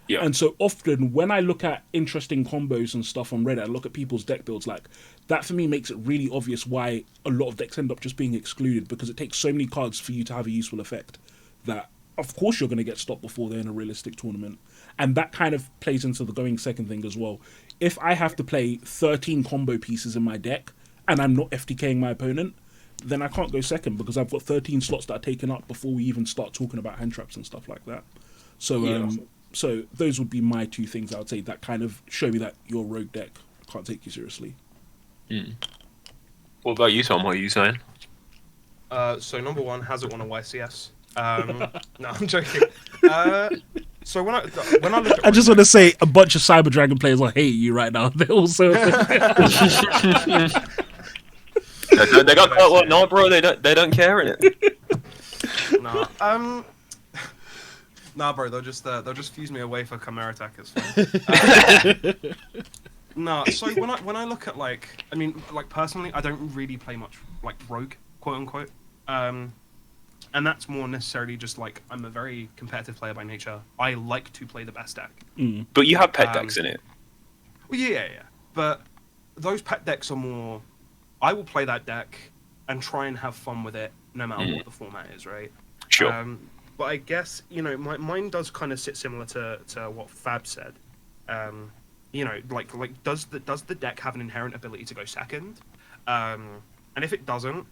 Yeah. And so often when I look at interesting combos and stuff on Reddit, I look at people's deck builds, like, that for me makes it really obvious why a lot of decks end up just being excluded, because it takes so many cards for you to have a useful effect that, of course, you're going to get stopped before they're in a realistic tournament. And that kind of plays into the going second thing as well. If I have to play 13 combo pieces in my deck and I'm not FTKing my opponent, then I can't go second because I've got 13 slots that are taken up before we even start talking about hand traps and stuff like that. So so those would be my two things I would say that kind of show me that your rogue deck can't take you seriously. What about you, Tom? What are you saying? So number one, has it won a YCS? No, I'm joking. So when I look at I just want to say a bunch of Cyber Dragon players are hating you right now. They also they got quite what? No, bro. They don't care in it. Nah, nah, bro. They'll just fuse me away for Chimera Attack. It's fine. Nah. So when I look at like, I mean, like personally, I don't really play much like rogue, quote unquote. And that's more necessarily just like I'm a very competitive player by nature. I like to play the best deck. But you have pet decks in it. Well, yeah. But those pet decks are more... I will play that deck and try and have fun with it no matter what the format is, right? Sure. But I guess, you know, mine does kind of sit similar to what Fab said. you know, does the deck have an inherent ability to go second? And if it doesn't,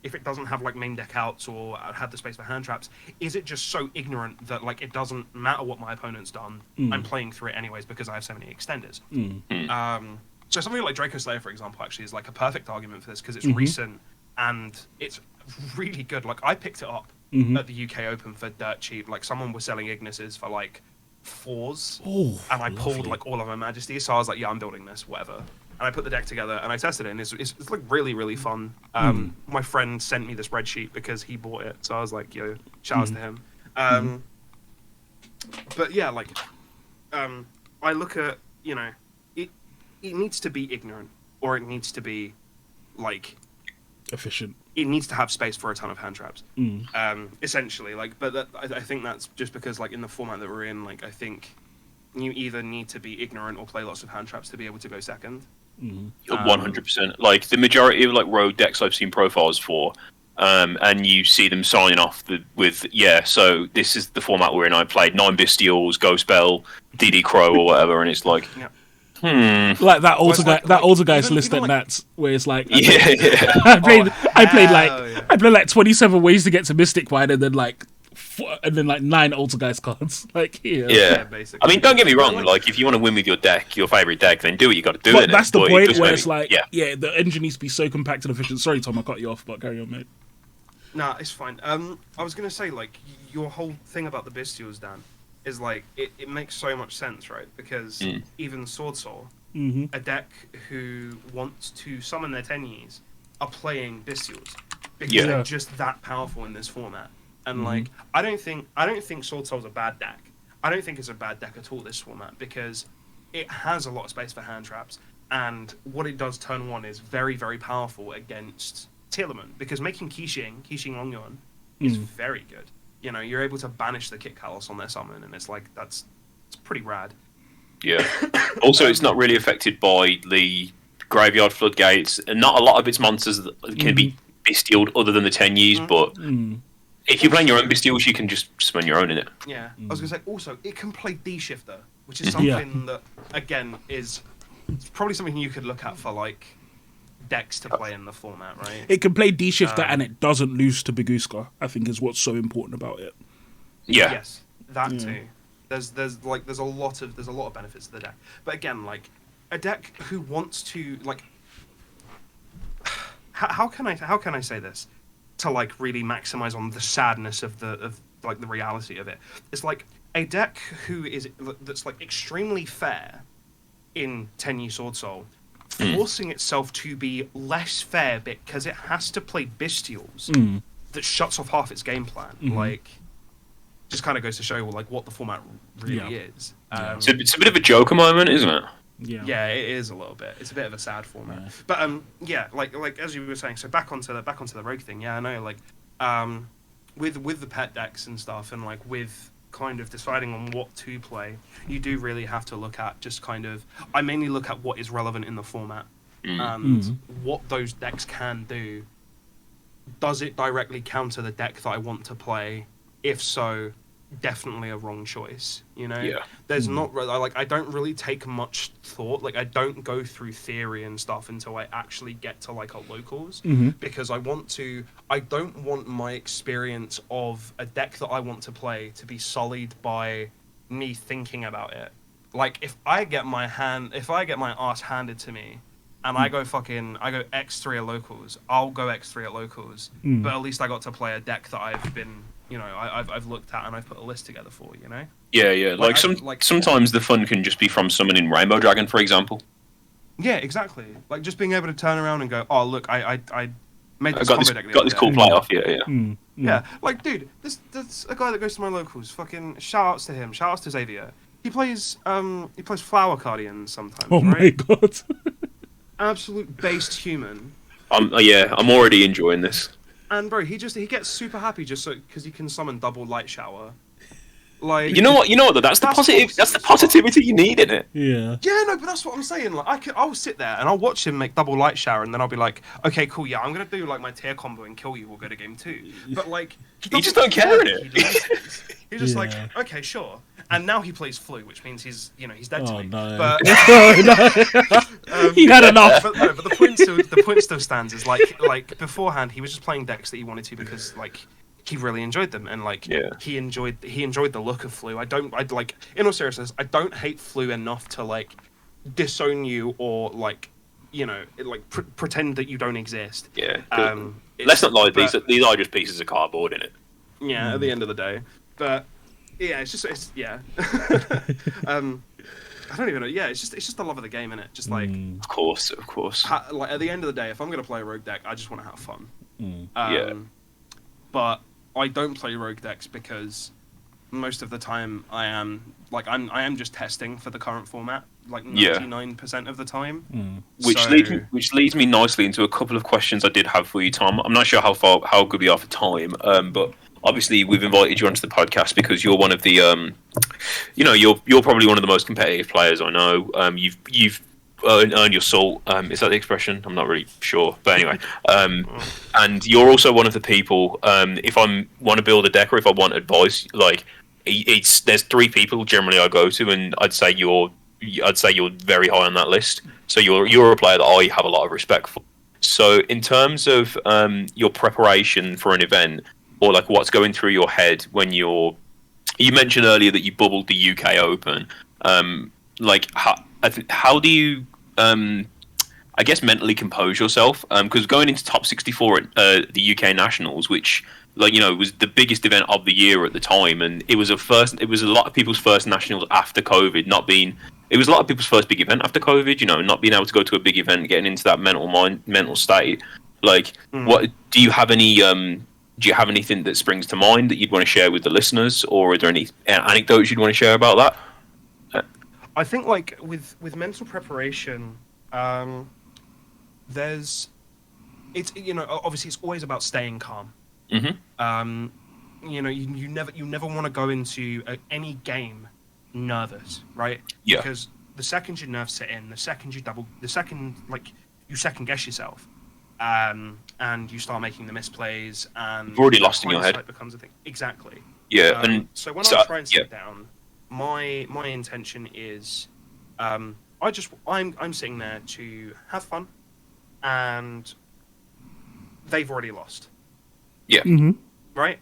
if it doesn't have like main deck outs or have the space for hand traps, is it just so ignorant that like it doesn't matter what my opponent's done? I'm playing through it anyways because I have so many extenders. So something like Draco Slayer, for example, actually is like a perfect argument for this because it's recent and it's really good. Like I picked it up at the UK Open for dirt cheap. Like someone was selling Ignises for like 4s, and I pulled like all of my Majesty. So I was like, yeah, I'm building this, whatever. And I put the deck together and I tested it, and it's like really, really fun. My friend sent me the spreadsheet because he bought it, so I was like, yo, shout outs to him. But yeah, like, I look at, you know, it needs to be ignorant, or it needs to be, like... efficient. It needs to have space for a ton of hand traps, essentially. Like, but I think that's just because, like, in the format that we're in, like, I think you either need to be ignorant or play lots of hand traps to be able to go second. 100%. Like the majority of like road decks I've seen profiles for, and you see them signing off with so this is the format we're in. I played 9 Bestials, Ghost Bell, DD Crow, or whatever, and it's like, like that older guy's list at like, Nats, where it's like, I played like 27 ways to get to Mystic Wine, and then like 9 Alter Guys cards. Like basically. I mean, don't get me wrong. Like, if you want to win with your deck, your favorite deck, then do what you got to do. But that's the point where it's like, yeah, the engine needs to be so compact and efficient. Sorry, Tom, I cut you off, but carry on, mate. Nah, it's fine. I was gonna say, like, your whole thing about the Bestials, Dan, is like it makes so much sense, right? Because even Sword Soul, a deck who wants to summon their Tenyis, are playing Bestials because they're just that powerful in this format. And like, I don't think Sword Soul's a bad deck. I don't think it's a bad deck at all, this format, because it has a lot of space for hand traps, and what it does turn 1 is very, very powerful against Tearlament, because making Qixing Longyon is very good. You know, you're able to banish the Kit Kalos on their summon, and it's like, it's pretty rad. Yeah. Also, it's not really affected by the Graveyard Floodgates, and not a lot of its monsters can be bestialed other than the Tenyis, but... if you're playing your own Bestials, you can just summon your own in it. Yeah. I was going to say, also, it can play D-Shifter, which is something that, again, is probably something you could look at for, like, decks to play in the format, right? It can play D-Shifter and it doesn't lose to Baguska, I think is what's so important about it. Yeah. Yes, that too. There's a lot of benefits to the deck. But again, like, a deck who wants to, like... How can I say this? To like really maximize on the sadness of the reality of it. It's like a deck that's like extremely fair in Tenyi Sword Soul, forcing itself to be less fair because it has to play Bestials that shuts off half its game plan. Like, just kind of goes to show like what the format really is. It's a bit of a Joker moment, isn't it? Yeah, it is a little bit. It's a bit of a sad format. But like as you were saying, so back onto the rogue thing. Yeah, I know. Like, with the pet decks and stuff, and like with kind of deciding on what to play, you do really have to look at just kind of. I mainly look at what is relevant in the format and what those decks can do. Does it directly counter the deck that I want to play? If so, definitely a wrong choice, you know? There's not like, I don't really take much thought, like I don't go through theory and stuff until I actually get to like a locals, because I don't want my experience of a deck that I want to play to be sullied by me thinking about it. Like if I get my ass handed to me and I go X3 at locals, I'll go X3 at locals, but at least I got to play a deck that I've been, you know, I've looked at and I've put a list together for, you know? Yeah. Sometimes the fun can just be from summoning Rainbow Dragon, for example. Yeah, exactly. Like just being able to turn around and go, oh look, I made this combo deck. Got this cool playoff, Yeah, like dude, this a guy that goes to my locals. Fucking shout outs to him. Shout outs to Xavier. He plays Flower Guardians sometimes. Oh right? my god. Absolute based human. I'm already enjoying this. And bro, he gets super happy just so because he can summon double light shower. Like, You know what? Though? That's the positive. That's the positivity you need in it. Yeah. Yeah, no, but that's what I'm saying. Like, I'll sit there and I'll watch him make double light shower, and then I'll be like, okay, cool, yeah, I'm gonna do like my tier combo and kill you. We'll go to game 2. But like, You just don't care in it. He's just like, Yeah. okay, sure. And now he plays flu, which means he's dead to Oh me. no. But He had enough. but the point still stands. Is like beforehand, he was just playing decks that he wanted to because like he really enjoyed them, and like he enjoyed the look of flu. I'd like, in all seriousness, I don't hate flu enough to like disown you or like pretend that you don't exist. Yeah. Let's not lie. These are just pieces of cardboard in it. Yeah, at the end of the day. But yeah, I don't even know. Yeah, it's just the love of the game, innit? Just like, of course. Like at the end of the day, if I'm gonna play a rogue deck, I just want to have fun. Yeah. But I don't play rogue decks because most of the time I am just testing for the current format, like 99% of the time. Which leads me nicely into a couple of questions I did have for you, Tom. I'm not sure how good we are for time, but obviously we've invited you onto the podcast because you're one of the you're probably one of the most competitive players I know. You've earned your salt. Is that the expression? I'm not really sure, but anyway. And you're also one of the people. If I want to build a deck or if I want advice, like there's 3 people generally I go to, and I'd say you're very high on that list. So you're a player that I have a lot of respect for. So in terms of your preparation for an event, or like what's going through your head when you mentioned earlier that you bubbled the UK Open. Like how do you I guess mentally compose yourself? Because going into top 64 at the UK Nationals, which was the biggest event of the year at the time, and it was a lot of people's first Nationals after COVID. It was a lot of people's first big event after COVID. Not being able to go to a big event, getting into that mental state. Like, what do you have any? Do you have anything that springs to mind that you'd want to share with the listeners, or are there any anecdotes you'd want to share about that? I think like with mental preparation, obviously it's always about staying calm. Mm-hmm. You never want to go into any game nervous, right? Yeah. Because the second your nerves set in, the second you second guess yourself, and you start making the misplays, and you've already lost in your head. Becomes a thing. Exactly. Yeah. So when I try and sit down, my intention is, I'm sitting there to have fun, and they've already lost. Yeah. Mm-hmm. Right?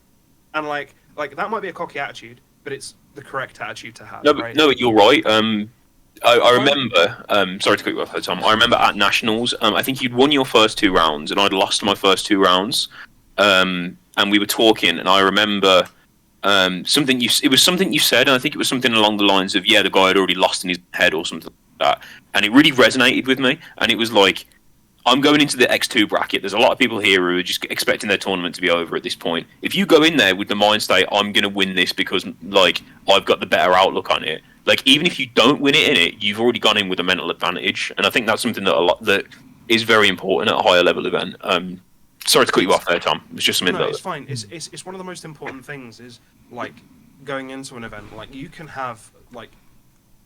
And like that might be a cocky attitude, but it's the correct attitude to have. No, right? but you're right. I remember. Sorry to cut you off there, Tom. I remember at Nationals. I think you'd won your first 2 rounds, and I'd lost my first 2 rounds. And we were talking, and I remember something you said, and I think it was something along the lines of, the guy had already lost in his head or something like that. And it really resonated with me. And it was like, I'm going into the X2 bracket. There's a lot of people here who are just expecting their tournament to be over at this point. If you go in there with the mind state, I'm going to win this because, like, I've got the better outlook on it. Like, even if you don't win it in it, you've already gone in with a mental advantage. And I think that's something that is very important at a higher level event. Sorry to cut you off there, Tom. It's just something No, it's fine. It's one of the most important things is, like, going into an event. Like, you can have, like,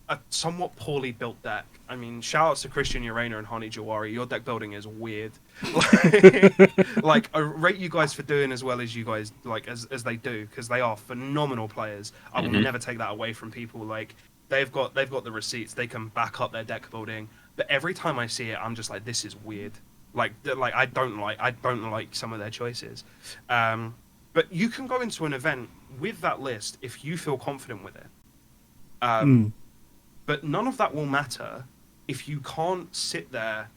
a somewhat poorly built deck. I mean, shout outs to Christian Urena and Hani Jawari. Your deck building is weird. Like, I rate you guys for doing as well as you guys, like, as they do, because they are phenomenal players. I will never take that away from people. Like, they've got the receipts. They can back up their deck building. But every time I see it, I'm just like, this is weird. Like I don't like some of their choices. But you can go into an event with that list if you feel confident with it. But none of that will matter if you can't sit there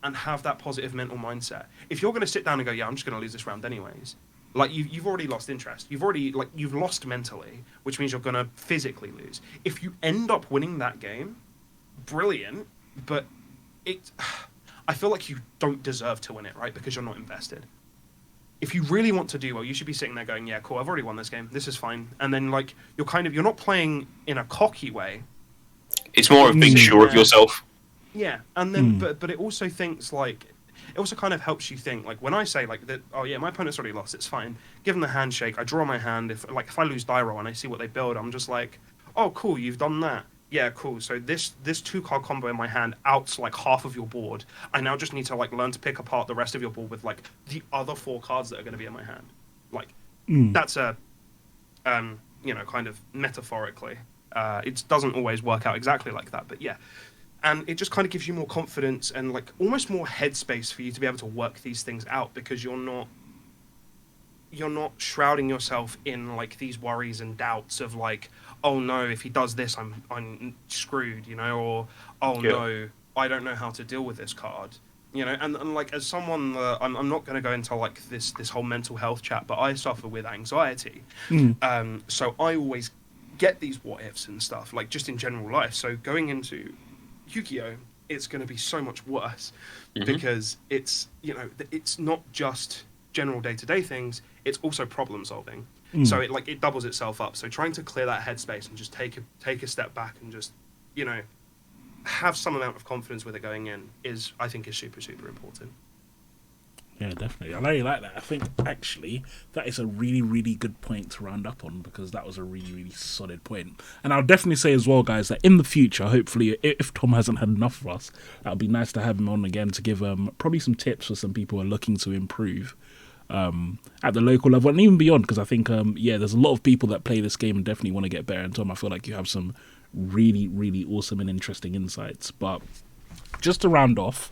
and have that positive mental mindset. If you're going to sit down and go, I'm just going to lose this round anyways, like you've already lost interest. You've lost mentally, which means you're going to physically lose. If you end up winning that game, brilliant. But I feel like you don't deserve to win it, right? Because you're not invested. If you really want to do well, you should be sitting there going, yeah, cool, I've already won this game. This is fine. And then like you're not playing in a cocky way. It's more of being sure of yourself. Yeah, and then but it also thinks like it also kind of helps you think. Like when I say like that, oh yeah, my opponent's already lost. It's fine. Give them the handshake. I draw my hand. If I lose die roll and I see what they build, I'm just like, oh cool, you've done that. Yeah, cool. So this 2-card combo in my hand outs like half of your board. I now just need to like learn to pick apart the rest of your board with like the other 4 cards that are going to be in my hand. Like that's a kind of metaphorically. It doesn't always work out exactly like that, but yeah. And it just kind of gives you more confidence and like almost more headspace for you to be able to work these things out, because you're not shrouding yourself in like these worries and doubts of like, oh no, if he does this, I'm screwed, or oh no, I don't know how to deal with this card, and like as someone, I'm not going to go into like this whole mental health chat, but I suffer with anxiety, so I always get these what ifs and stuff, like just in general life. So going into Yu-Gi-Oh, it's going to be so much worse because it's it's not just general day-to-day things, it's also problem solving. So it doubles itself up. So trying to clear that headspace and just take a step back and just have some amount of confidence with it going in I think is super, super important. Yeah, definitely. I know you like that. I think actually that is a really, really good point to round up on, because that was a really, really solid point. And I'll definitely say as well, guys, that in the future, hopefully, if Tom hasn't had enough of us, that would be nice to have him on again to give probably some tips for some people who are looking to improve at the local level and even beyond, because I think, there's a lot of people that play this game and definitely want to get better. And Tom, I feel like you have some really, really awesome and interesting insights. But just to round off,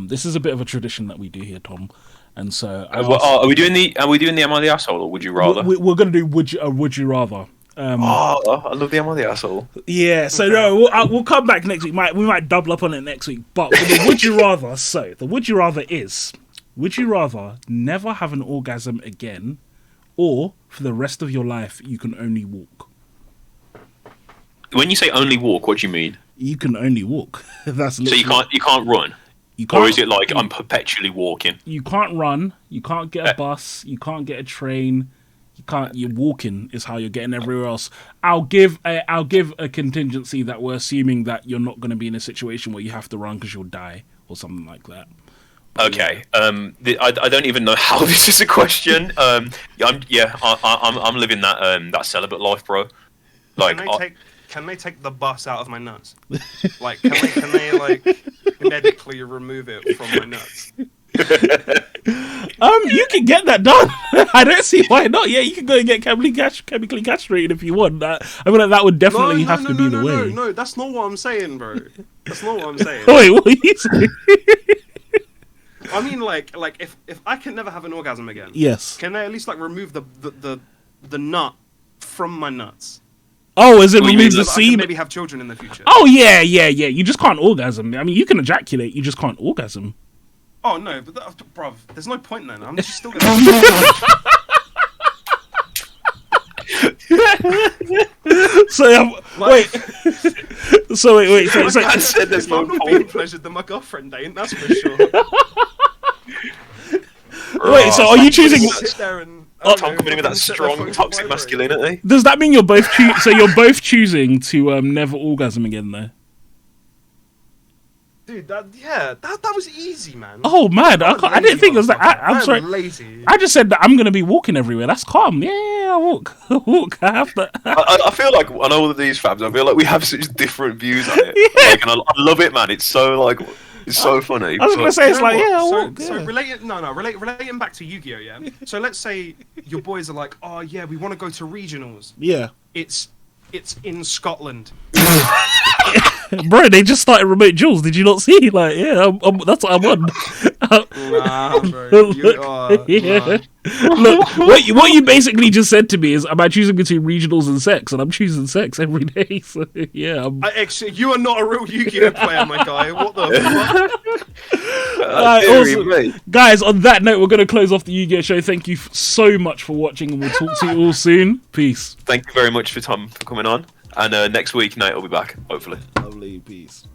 this is a bit of a tradition that we do here, Tom. And so, are we doing the Am I the Asshole, or Would You Rather? We're going to do Would You Rather. I love the Am I the Asshole. Yeah, so no, we'll come back next week. We might double up on it next week. But for the Would You Rather, the Would You Rather is: would you rather never have an orgasm again, or for the rest of your life you can only walk? When you say only walk, what do you mean? You can only walk. That's literally... So you can't run. Or is it like I'm perpetually walking? You can't run. You can't get a bus. You can't get a train. You're walking is how you're getting everywhere else. I'll give a contingency that we're assuming that you're not going to be in a situation where you have to run because you'll die or something like that. Okay. I don't even know how this is a question. I'm living that celibate life, bro. Like, can they take the bus out of my nuts? Like, can they like medically remove it from my nuts? You can get that done. I don't see why not. Yeah, you can go and get chemically castrated if you want. I mean, that would definitely have to be the way. No, that's not what I'm saying, bro. That's not what I'm saying. Wait, what are you saying? I mean, like if I can never have an orgasm again, yes, can they at least like remove the nut from my nuts? Oh, is it remove the seed? I can maybe have children in the future. Oh yeah. You just can't orgasm. I mean, you can ejaculate, you just can't orgasm. Oh no, but bruv, there's no point then. I'm just still gonna. Wait. So I said there's no more being pleasured than my girlfriend ain't. That's for sure. Wait, so are you choosing? Tom coming in with that strong toxic masculinity. Does that mean you're both you're both choosing to never orgasm again, though? Dude, that was easy, man. Oh man, I didn't think it was that. I'm sorry. Lazy. I just said that I'm gonna be walking everywhere. That's calm. Yeah, I walk. I have to. I feel like on all of these Fabs, I feel like we have such different views on it. Yeah. Like, and I love it, man. It's so like. It's so funny. I was going to say, it's like, yeah, I walk. So relating back to Yu-Gi-Oh, yeah? So let's say your boys are like, oh, yeah, we want to go to regionals. Yeah. It's in Scotland. Bro, they just started remote duels. Did you not see? Like, yeah, that's what I won. Nah, bro. Yeah. Look, what you basically just said to me is, am I choosing between regionals and sex? And I'm choosing sex every day. So, yeah. Actually, you are not a real Yu-Gi-Oh player, my guy. What the fuck? Awesome. Guys, on that note, we're going to close off the Yu-Gi-Oh show. Thank you so much for watching, and we'll talk to you all soon. Peace. Thank you very much for Tom for coming on. And next week, Nate will be back, hopefully. Lovely. Peace.